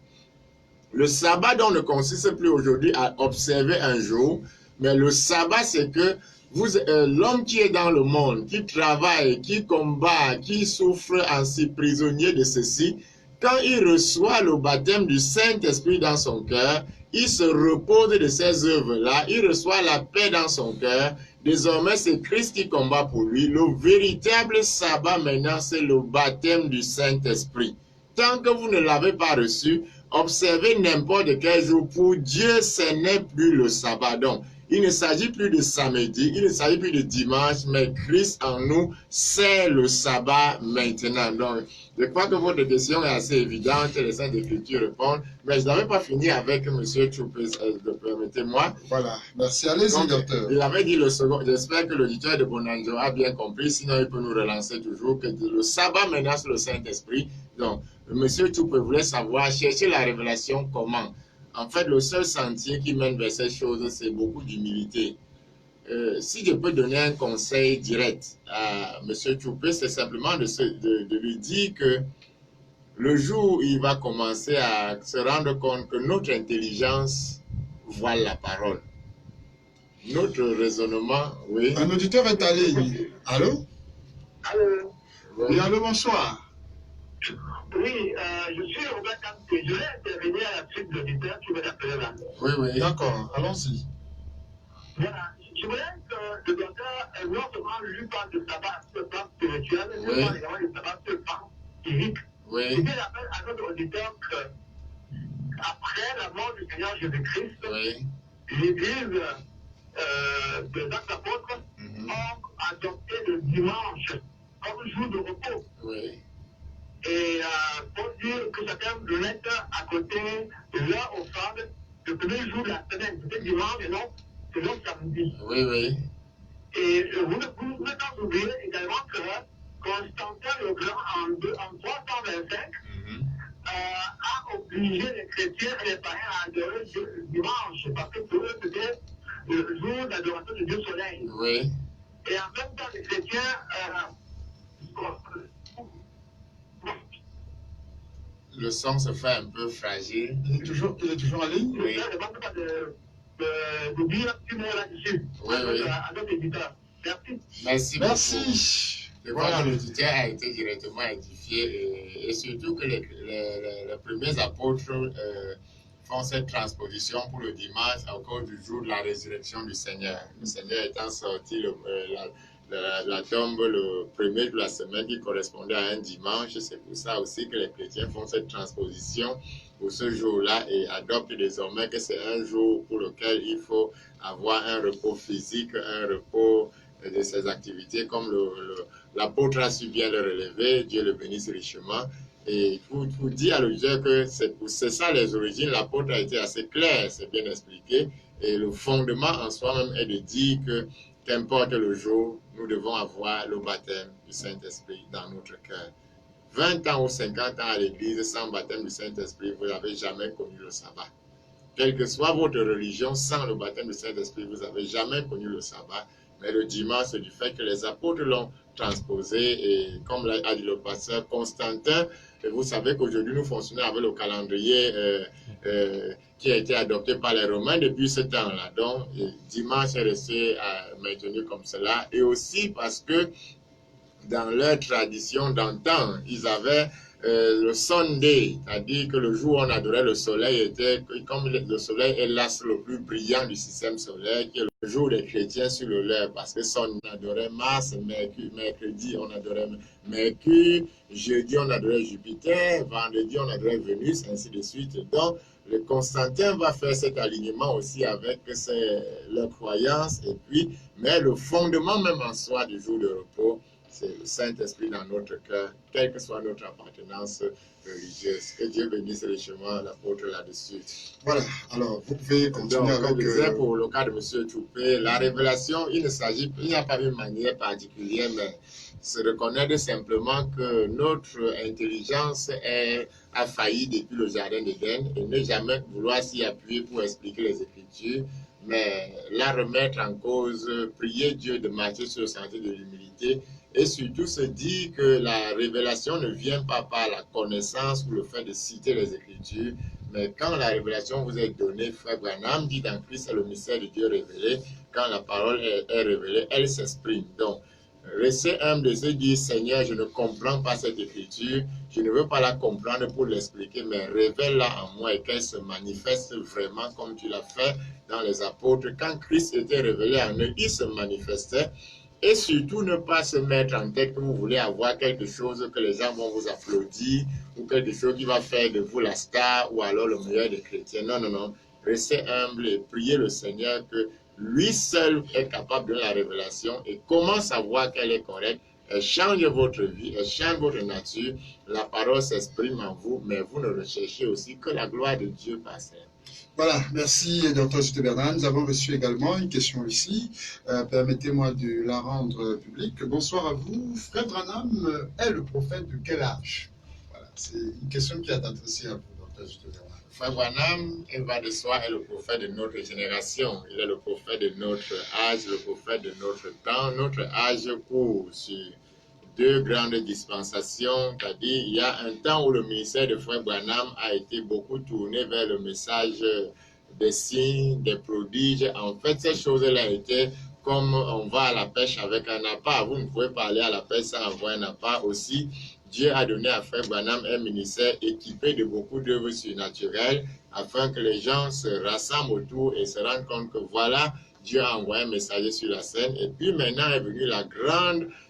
Speaker 2: Le sabbat donc ne consiste plus aujourd'hui à observer un jour, mais le sabbat, c'est que l'homme qui est dans le monde, qui travaille, qui combat, qui souffre ainsi prisonnier de ceci, quand il reçoit le baptême du Saint-Esprit dans son cœur, il se repose de ces œuvres-là, il reçoit la paix dans son cœur. Désormais, c'est Christ qui combat pour lui. Le véritable sabbat maintenant, c'est le baptême du Saint-Esprit. Tant que vous ne l'avez pas reçu, observez n'importe quel jour. Pour Dieu, ce n'est plus le sabbat. Donc, il ne s'agit plus de samedi, il ne s'agit plus de dimanche, mais Christ en nous, c'est le sabbat maintenant. Donc, je crois que votre question est assez évidente, les Saintes Écritures répondent, mais je n'avais pas fini avec M. Choupé, permettez-moi.
Speaker 1: Voilà, merci, allez-y, docteur.
Speaker 2: Il avait dit le second, j'espère que l'auditeur de Bonanjo a bien compris, sinon il peut nous relancer toujours, que le sabbat menace le Saint-Esprit. Donc, M. Choupé voulait savoir, chercher la révélation comment. En fait, le seul sentier qui mène vers ces choses, c'est beaucoup d'humilité. Si je peux donner un conseil direct à M. Choupé, c'est simplement de lui dire que le jour où il va commencer à se rendre compte que notre intelligence voile la parole, notre raisonnement, oui.
Speaker 1: Un auditeur est allé. Allô?
Speaker 3: Allô?
Speaker 1: Oui, allô, bonsoir.
Speaker 3: Oui, je suis au Black et je vais intervenir à la suite de l'auditeur qui va appeler là.
Speaker 2: Oui, oui.
Speaker 1: D'accord, allons-y.
Speaker 3: Voilà. Je voulais que le docteur, non seulement lui parle de sabbat sur le plan spirituel, mais
Speaker 2: Oui.
Speaker 3: parle également de sabbat sur le plan physique.
Speaker 2: Oui.
Speaker 3: Je fais l'appel à notre auditeur que, après la mort du Seigneur Jésus-Christ,
Speaker 2: Oui.
Speaker 3: l'Église des actes apôtres ont adopté le dimanche comme jour de repos.
Speaker 2: Oui.
Speaker 3: Et pour dire que chacun doit mettre à côté de leur offrande le premier jour de la semaine, c'était dimanche et non, c'est le samedi.
Speaker 2: Oui, oui.
Speaker 3: Et vous ne pouvez pas oublier également que Constantin le Grand en 325 a obligé les chrétiens et les païens à adorer Dieu dimanche, parce que pour eux c'était le jour d'adoration de Dieu soleil.
Speaker 2: Oui.
Speaker 3: Et en même temps, les chrétiens
Speaker 2: Le son se fait un peu fragile.
Speaker 1: Il est toujours en ligne?
Speaker 2: Oui.
Speaker 3: ne manque pas de dire un petit mot là-dessus.
Speaker 2: Oui, oui.
Speaker 3: À notre éditeur. Merci.
Speaker 2: Merci beaucoup.
Speaker 1: Merci.
Speaker 2: Je crois que l'auditeur a été directement édifié et surtout que les premiers apôtres font cette transposition pour le dimanche au cours du jour de la résurrection du Seigneur. Le Seigneur étant sorti la tombe le premier de la semaine qui correspondait à un dimanche. C'est pour ça aussi que les chrétiens font cette transposition pour ce jour-là et adoptent désormais que c'est un jour pour lequel il faut avoir un repos physique, un repos de ses activités, comme l'apôtre a su bien le relever, Dieu le bénisse richement. Et il faut dire à l'auditeur que c'est ça les origines, l'apôtre a été assez clair, c'est bien expliqué, et le fondement en soi-même est de dire que qu'importe le jour, nous devons avoir le baptême du Saint-Esprit dans notre cœur. 20 ans ou 50 ans à l'église sans baptême du Saint-Esprit, vous n'avez jamais connu le sabbat. Quelle que soit votre religion, sans le baptême du Saint-Esprit, vous n'avez jamais connu le sabbat. Mais le dimanche, c'est du fait que les apôtres l'ont transposé et comme l'a dit le pasteur Constantin, et vous savez qu'aujourd'hui nous fonctionnons avec le calendrier qui a été adopté par les Romains depuis ce temps-là. Donc, dimanche est resté maintenu comme cela. Et aussi parce que dans leur tradition d'antan, ils avaient le Sunday, c'est-à-dire que le jour où on adorait le soleil était, comme le soleil est l'astre le plus brillant du système solaire, qui est le jour des chrétiens sur le leur, parce que on adorait Mars, Mercure, mercredi on adorait Mercure, jeudi on adorait Jupiter, vendredi on adorait Vénus, ainsi de suite. Donc, le Constantin va faire cet alignement aussi avec leur croyance, et puis, mais le fondement même en soi du jour de repos, c'est le Saint-Esprit dans notre cœur, quelle que soit notre appartenance religieuse. Que Dieu bénisse richement l'apôtre là-dessus.
Speaker 1: Voilà, alors vous pouvez continuer
Speaker 2: donc,
Speaker 1: avec...
Speaker 2: Comme disait pour le cas de M. Choupé, la révélation, il n'y a pas une manière particulière, mais c'est reconnaître simplement que notre intelligence a failli depuis le jardin d'Éden et ne jamais vouloir s'y appuyer pour expliquer les Écritures, mais la remettre en cause, prier Dieu de marcher sur le sentier de l'humilité et surtout se dire que la révélation ne vient pas par la connaissance ou le fait de citer les Écritures, mais quand la révélation vous est donnée, Frère Branham dit dans Christ, c'est le mystère de Dieu révélé. Quand la parole est révélée, elle s'exprime. Donc, restez humble et se dire, Seigneur, je ne comprends pas cette écriture, je ne veux pas la comprendre pour l'expliquer, mais révèle-la en moi et qu'elle se manifeste vraiment comme tu l'as fait dans les apôtres. Quand Christ était révélé en eux, il se manifestait. Et surtout, ne pas se mettre en tête que vous voulez avoir quelque chose que les gens vont vous applaudir ou quelque chose qui va faire de vous la star ou alors le meilleur des chrétiens. Non, non, non. Restez humble et priez le Seigneur que lui seul est capable de la révélation et comment savoir qu'elle est correcte. Elle change votre vie, elle change votre nature. La parole s'exprime en vous, mais vous ne recherchez aussi que la gloire de Dieu par celle.
Speaker 1: Voilà, merci Dr. Juste Bernard. Nous avons reçu également une question ici. Permettez-moi de la rendre publique. Bonsoir à vous. Frère Branham est le prophète de quel âge? Voilà, c'est une question qui est adressée à vous, Dr. Juste Bernard.
Speaker 2: Frère Branham, il va de soi, est le prophète de notre génération. Il est le prophète de notre âge, le prophète de notre temps. Notre âge court sur deux grandes dispensations, c'est-à-dire il y a un temps où le ministère de Frère Branham a été beaucoup tourné vers le message des signes, des prodiges. En fait, ces choses-là étaient comme on va à la pêche avec un appât. Vous ne pouvez pas aller à la pêche sans avoir un appât aussi. Dieu a donné à Frère Branham un ministère équipé de beaucoup d'œuvres surnaturelles afin que les gens se rassemblent autour et se rendent compte que voilà, Dieu a envoyé un messager sur la scène. Et puis maintenant est venue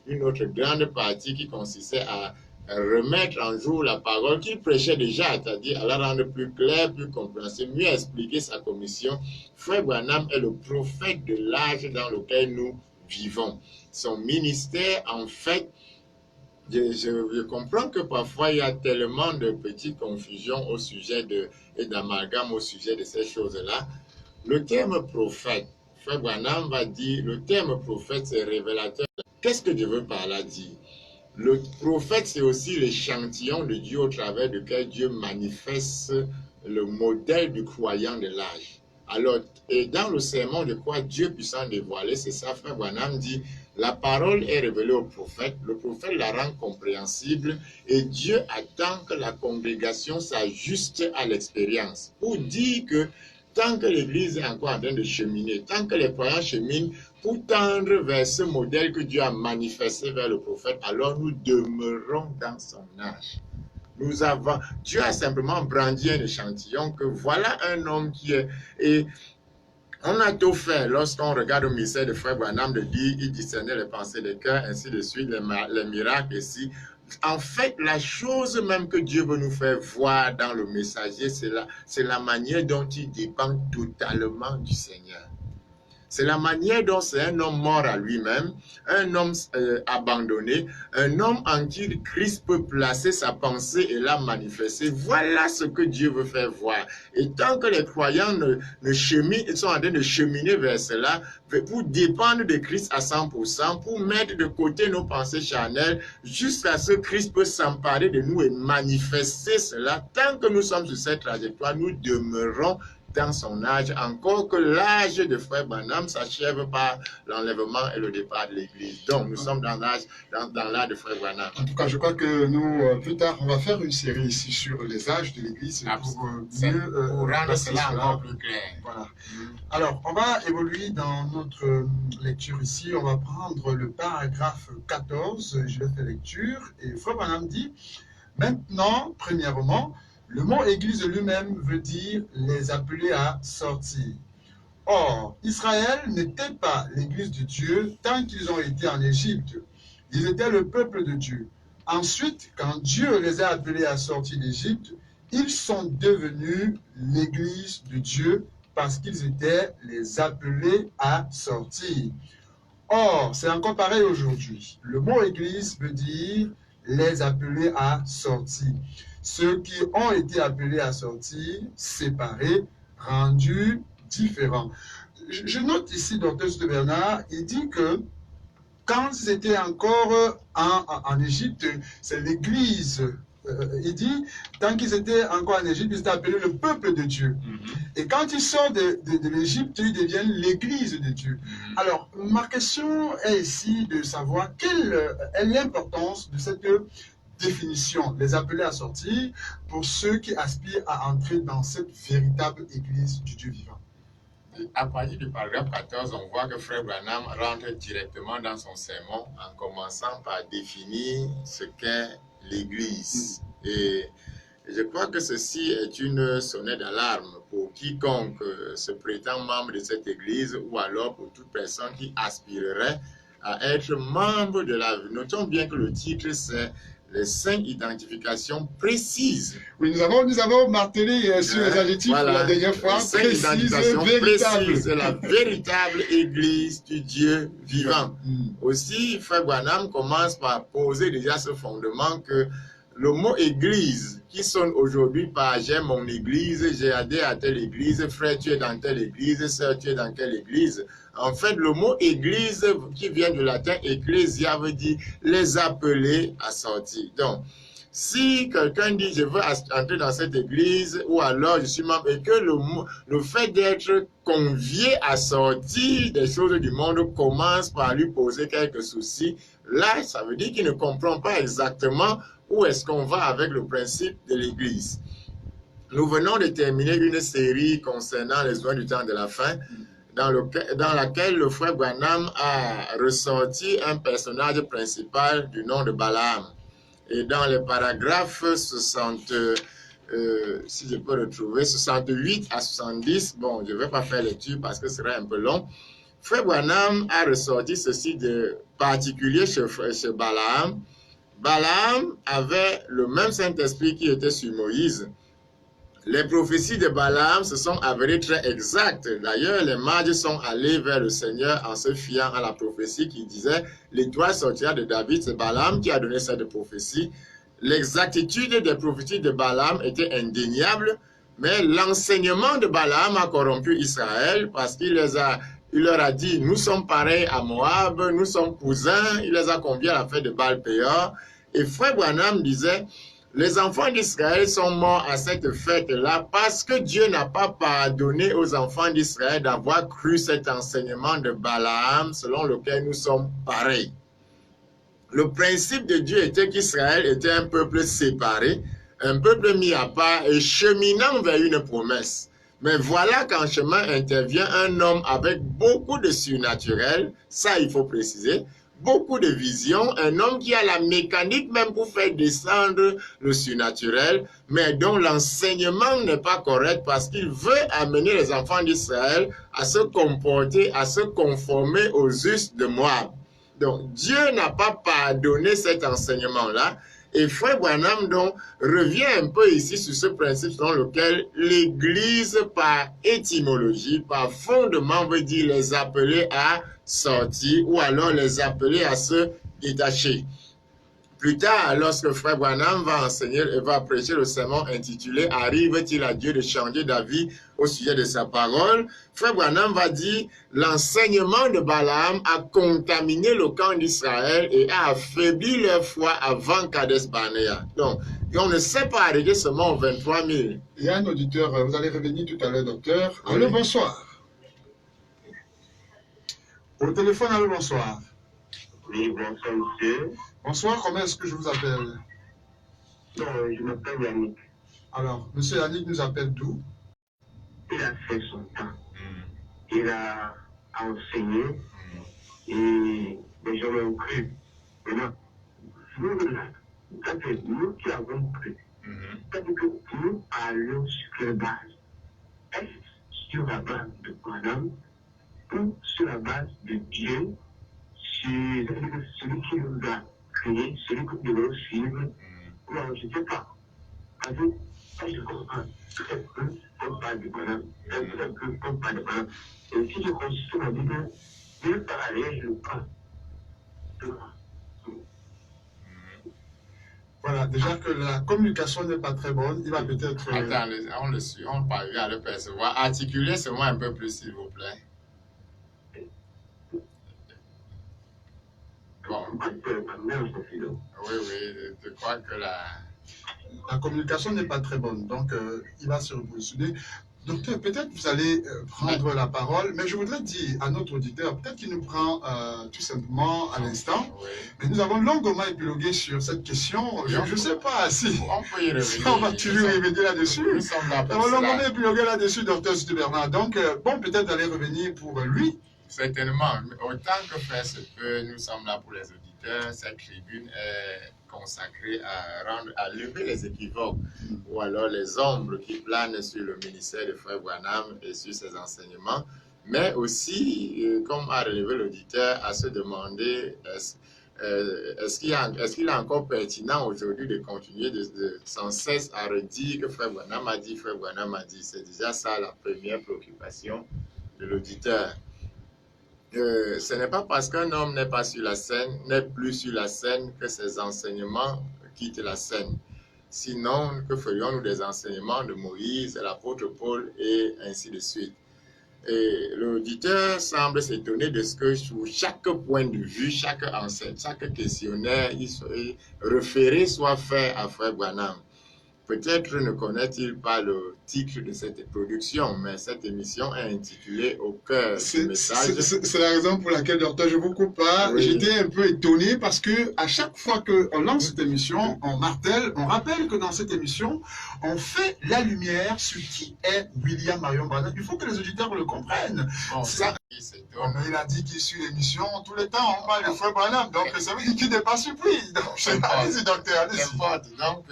Speaker 2: une autre grande partie qui consistait à remettre en jour la parole qu'il prêchait déjà, c'est-à-dire à la rendre plus claire, plus compréhensible, mieux expliquer sa commission. Frère Branham est le prophète de l'âge dans lequel nous vivons. Son ministère, en fait, je comprends que parfois il y a tellement de petites confusions au sujet et d'amalgame au sujet de ces choses-là. Le terme prophète, Frère Branham va dire, le terme prophète, c'est révélateur. Qu'est-ce que je veux par là dire? Le prophète, c'est aussi l'échantillon de Dieu au travers duquel Dieu manifeste le modèle du croyant de l'âge. Alors, et dans le sermon de quoi Dieu puissant dévoiler, c'est ça, Frère Branham dit, la parole est révélée au prophète, le prophète la rend compréhensible et Dieu attend que la congrégation s'ajuste à l'expérience pour dire que tant que l'Église est encore en train de cheminer, tant que les croyants cheminent pour tendre vers ce modèle que Dieu a manifesté vers le prophète, alors nous demeurons dans son âge. Dieu a simplement brandi un échantillon que voilà un homme qui est... Et on a tout fait lorsqu'on regarde au ministère de Frère Branham de dire il discernait les pensées des cœurs, ainsi de suite, les miracles ici. En fait, la chose même que Dieu veut nous faire voir dans le messager, c'est la manière dont il dépend totalement du Seigneur. C'est la manière dont c'est un homme mort à lui-même, un homme abandonné, un homme en qui Christ peut placer sa pensée et la manifester. Voilà ce que Dieu veut faire voir. Et tant que les croyants ils sont en train de cheminer vers cela, pour dépendre de Christ à 100%, pour mettre de côté nos pensées charnelles, jusqu'à ce que Christ peut s'emparer de nous et manifester cela. Tant que nous sommes sur cette trajectoire, nous demeurons dans son âge, encore que l'âge de Frère Branham s'achève par l'enlèvement et le départ de l'Église. Donc, nous sommes dans l'âge de Frère Branham.
Speaker 1: En tout cas, je crois que nous, plus tard, on va faire une série ici sur les âges de l'Église pour
Speaker 2: rendre cela encore plus clair.
Speaker 1: Voilà. Alors, on va évoluer dans notre lecture ici. On va prendre le paragraphe 14. Je vais faire lecture. Et Frère Branham dit, maintenant, premièrement, le mot Église lui-même veut dire les appeler à sortir. Or, Israël n'était pas l'Église de Dieu tant qu'ils ont été en Égypte. Ils étaient le peuple de Dieu. Ensuite, quand Dieu les a appelés à sortir d'Égypte, ils sont devenus l'Église de Dieu parce qu'ils étaient les appelés à sortir. Or, c'est encore pareil aujourd'hui. Le mot Église veut dire les appeler à sortir. Ceux qui ont été appelés à sortir, séparés, rendus différents. Je note ici, Dr. Bernard, il dit que quand c'était encore en Égypte, c'est l'Église. Il dit, tant qu'ils étaient encore en Égypte, ils étaient appelés le peuple de Dieu. Et quand ils sortent de l'Égypte, ils deviennent l'Église de Dieu. Alors, ma question est ici de savoir quelle est l'importance de cette définition, les appeler à sortir, pour ceux qui aspirent à entrer dans cette véritable Église du Dieu vivant.
Speaker 2: À partir du paragraphe 14, on voit que Frère Branham rentre directement dans son sermon en commençant par définir ce qu'est l'Église. Et je crois que ceci est une sonnette d'alarme pour quiconque se prétend membre de cette Église ou alors pour toute personne qui aspirerait à être membre de la... Notons bien que le titre, c'est les 5 identifications précises.
Speaker 1: Oui, nous avons martelé sur les adjectifs la dernière fois.
Speaker 2: 5 identifications précises de la véritable Église du Dieu vivant. Aussi, Frère Branham commence par poser déjà ce fondement que le mot Église, qui sonne aujourd'hui par j'ai mon Église, j'ai adhéré à telle Église, frère tu es dans telle Église, sœur tu es dans quelle Église. En fait, le mot Église, qui vient du latin Ecclesia, veut dire les appeler à sortir. Donc, si quelqu'un dit je veux entrer dans cette Église, ou alors je suis membre, et que le fait d'être convié à sortir des choses du monde commence par lui poser quelques soucis, là, ça veut dire qu'il ne comprend pas exactement où est-ce qu'on va avec le principe de l'Église. Nous venons de terminer une série concernant les oies du temps de la fin, dans laquelle le frère Branham a ressorti un personnage principal du nom de Balaam. Et dans les paragraphes 60, si je peux retrouver, 68 à 70, bon, je ne vais pas faire lecture parce que ce serait un peu long, frère Branham a ressorti ceci de particulier chez Balaam. Balaam avait le même Saint-Esprit qui était sur Moïse. Les prophéties de Balaam se sont avérées très exactes. D'ailleurs, les mages sont allés vers le Seigneur en se fiant à la prophétie qui disait « L'étoile sortira de David ». C'est Balaam qui a donné cette prophétie. L'exactitude des prophéties de Balaam était indéniable, mais l'enseignement de Balaam a corrompu Israël parce qu'il leur a dit « Nous sommes pareils à Moab, nous sommes cousins ». Il les a conviés à la fête de Baal-Péor. Et Frère Branham disait, les enfants d'Israël sont morts à cette fête-là parce que Dieu n'a pas pardonné aux enfants d'Israël d'avoir cru cet enseignement de Balaam selon lequel nous sommes pareils. Le principe de Dieu était qu'Israël était un peuple séparé, un peuple mis à part et cheminant vers une promesse. Mais voilà qu'en chemin intervient un homme avec beaucoup de surnaturel, ça il faut préciser, beaucoup de visions, un homme qui a la mécanique même pour faire descendre le surnaturel, mais dont l'enseignement n'est pas correct parce qu'il veut amener les enfants d'Israël à se comporter, à se conformer aux us de Moab. Donc Dieu n'a pas pardonné cet enseignement-là. Et Frère Branham donc revient un peu ici sur ce principe selon lequel l'Église par étymologie, par fondement veut dire les appeler à sortir ou alors les appeler à se détacher. Plus tard, lorsque Frère Branham va enseigner et va prêcher le sermon intitulé « Arrive-t-il à Dieu de changer d'avis au sujet de sa parole ?» Frère Branham va dire « L'enseignement de Balaam a contaminé le camp d'Israël et a affaibli leur foi avant Kadesh Barnea. » Donc, on ne sait pas arrêter seulement 23 000.
Speaker 1: Il y a un auditeur, vous allez revenir tout à l'heure, docteur. Allô, bonsoir. Au téléphone, allô, bonsoir.
Speaker 3: Oui, bonsoir, monsieur.
Speaker 1: Bonsoir, comment est-ce que je vous appelle?
Speaker 3: Non, je m'appelle Yannick.
Speaker 1: Alors, monsieur Yannick nous appelle d'où?
Speaker 3: Il a fait son temps. Il a enseigné et les gens l'ont cru. Maintenant, c'est nous qui avons cru. C'est-à-dire que nous allons sur quelle base? Est-ce sur la base de Madame ou sur la base de Dieu? Celui qui nous a créé, celui que nous devons suivre? Non, je ne sais pas. Parce que je comprends très peu qu'on parle de Madame, très peu qu'on parle de Madame. Et si je consulte la Bible, Dieu parallèle, je le prends.
Speaker 1: Voilà, déjà que la communication n'est pas très bonne, il va peut-être...
Speaker 2: Attends, on le suit, on parvient à le percevoir. Articulez seulement un peu plus, s'il vous plaît. Bon. Oui, je crois que
Speaker 1: la communication n'est pas très bonne, donc il va se repositionner. Docteur, peut-être vous allez prendre la parole, mais je voudrais dire à notre auditeur, peut-être qu'il nous prend tout simplement à l'instant, mais nous avons longuement épilogué sur cette question. Je ne sais pas si
Speaker 2: on peut y revenir.
Speaker 1: Si on va toujours revenir là-dessus. Nous avons longuement épilogué là-dessus, docteur Stude Bernard. Donc, bon, peut-être d'aller revenir pour lui.
Speaker 2: Certainement. Autant que faire se peut, nous sommes là pour les auditeurs. Cette tribune est consacrée à lever les équivoques ou alors les ombres qui planent sur le ministère de Frère Branham et sur ses enseignements, mais aussi, comme a relevé l'auditeur, à se demander est-ce qu'il est encore pertinent aujourd'hui de continuer sans cesse à redire que Frère Branham a dit, Frère Branham a dit. C'est déjà ça la première préoccupation de l'auditeur. Ce n'est pas parce qu'un homme n'est pas sur la scène, n'est plus sur la scène, que ses enseignements quittent la scène. Sinon, que ferions-nous des enseignements de Moïse, de l'apôtre Paul et ainsi de suite? Et l'auditeur semble s'étonner de ce que sur chaque point de vue, chaque enseigne, chaque questionnaire référé soit fait à Frère Branham. Peut-être ne connaît-il pas le titre de cette production, mais cette émission est intitulée Au cœur du message.
Speaker 1: C'est la raison pour laquelle, docteur, je vous coupe pas. Oui. J'étais un peu étonné parce que à chaque fois qu'on lance cette émission, on martèle, on rappelle que dans cette émission, on fait la lumière sur qui est William Marion Branham. Il faut que les auditeurs le comprennent. Bon, ça, il a dit qu'il suit l'émission tout le temps, on parle de Frère Branham, donc ça veut dire qu'il n'est pas surpris. Allez-y, docteur, allez-y.
Speaker 2: Donc,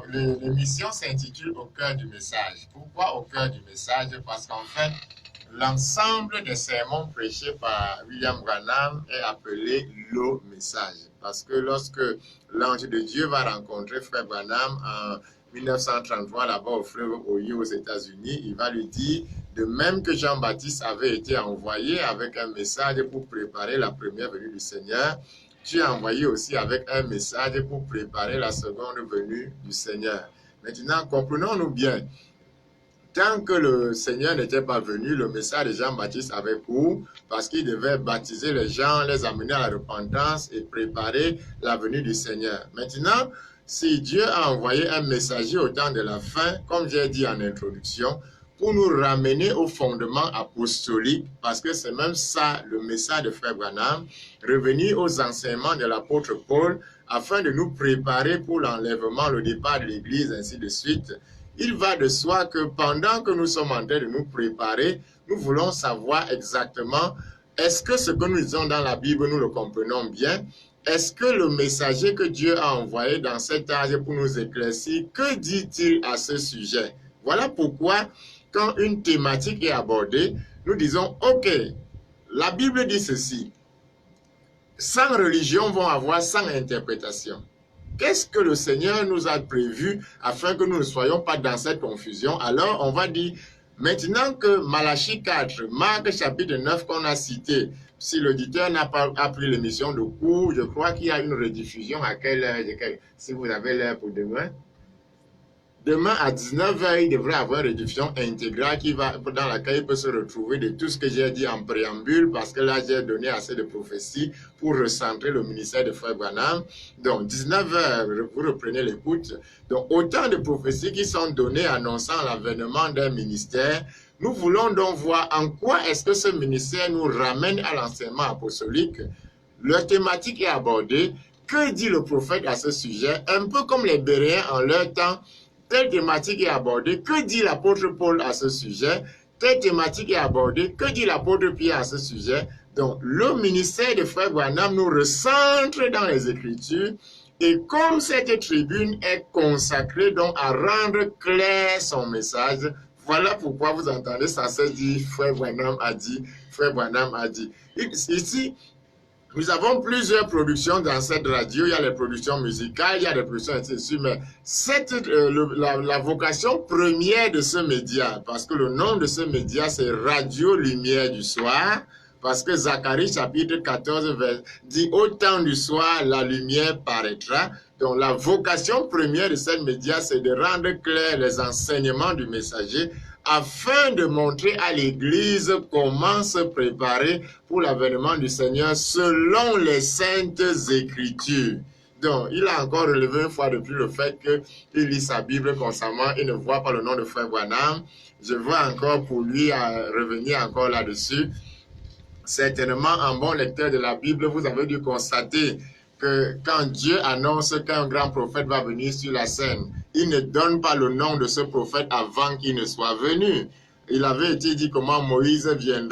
Speaker 2: l'émission s'intitule Au cœur du message. Pourquoi au cœur du message? Parce qu'en fait, l'ensemble des sermons prêchés par William Branham est appelé le message. Parce que lorsque l'ange de Dieu va rencontrer Frère Branham en 1933 là-bas au fleuve Ohio aux États-Unis, il va lui dire, de même que Jean-Baptiste avait été envoyé avec un message pour préparer la première venue du Seigneur, tu as envoyé aussi avec un message pour préparer la seconde venue du Seigneur. Maintenant, comprenons-nous bien. Tant que le Seigneur n'était pas venu, le message de Jean-Baptiste avait cours parce qu'il devait baptiser les gens, les amener à la repentance et préparer la venue du Seigneur. Maintenant, si Dieu a envoyé un messager au temps de la fin, comme j'ai dit en introduction, pour nous ramener au fondement apostolique, parce que c'est même ça le message de Frère Branham, revenir aux enseignements de l'apôtre Paul, afin de nous préparer pour l'enlèvement, le départ de l'Église, ainsi de suite. Il va de soi que pendant que nous sommes en train de nous préparer, nous voulons savoir exactement, est-ce que ce que nous disons dans la Bible, nous le comprenons bien? Est-ce que le messager que Dieu a envoyé dans cet âge pour nous éclaircir, que dit-il à ce sujet? Voilà pourquoi, quand une thématique est abordée, nous disons, ok, la Bible dit ceci. 100 religions vont avoir 100 interprétations. Qu'est-ce que le Seigneur nous a prévu afin que nous ne soyons pas dans cette confusion? Alors, on va dire, maintenant que Malachie 4, Marc chapitre 9 qu'on a cité, si l'auditeur n'a pas appris l'émission de cours, je crois qu'il y a une rediffusion à quelle heure, si vous avez l'heure pour demain. Demain à 19h, il devrait avoir une rediffusion intégrale dans laquelle il peut se retrouver de tout ce que j'ai dit en préambule, parce que là, j'ai donné assez de prophéties pour recentrer le ministère de Frère Branham. Donc, 19h, vous reprenez l'écoute. Donc, autant de prophéties qui sont données annonçant l'avènement d'un ministère. Nous voulons donc voir en quoi est-ce que ce ministère nous ramène à l'enseignement apostolique. Leur thématique est abordée. Que dit le prophète à ce sujet? Un peu comme les Béréens en leur temps. Telle thématique est abordée. Que dit l'apôtre Paul à ce sujet? Telle thématique est abordée. Que dit l'apôtre Pierre à ce sujet? Donc, le ministère de Frère Branham nous recentre dans les Écritures. Et comme cette tribune est consacrée donc à rendre clair son message, voilà pourquoi vous entendez ça se dit Frère Branham a dit, Frère Branham a dit. Ici, nous avons plusieurs productions dans cette radio. Il y a les productions musicales, il y a les productions ainsi, mais la vocation première de ce média, parce que le nom de ce média, c'est Radio Lumière du Soir, parce que Zacharie chapitre 14 dit « Au temps du soir, la lumière paraîtra ». Donc la vocation première de ce média, c'est de rendre clair les enseignements du messager afin de montrer à l'Église comment se préparer pour l'avènement du Seigneur selon les saintes Écritures. Donc, il a encore relevé une fois de plus le fait qu'il lit sa Bible constamment et ne voit pas le nom de Frère Branham. Je veux encore pour lui revenir encore là-dessus. Certainement, en bon lecteur de la Bible, vous avez dû constater que quand Dieu annonce qu'un grand prophète va venir sur la scène, il ne donne pas le nom de ce prophète avant qu'il ne soit venu. Il avait été dit comment Moïse viendrait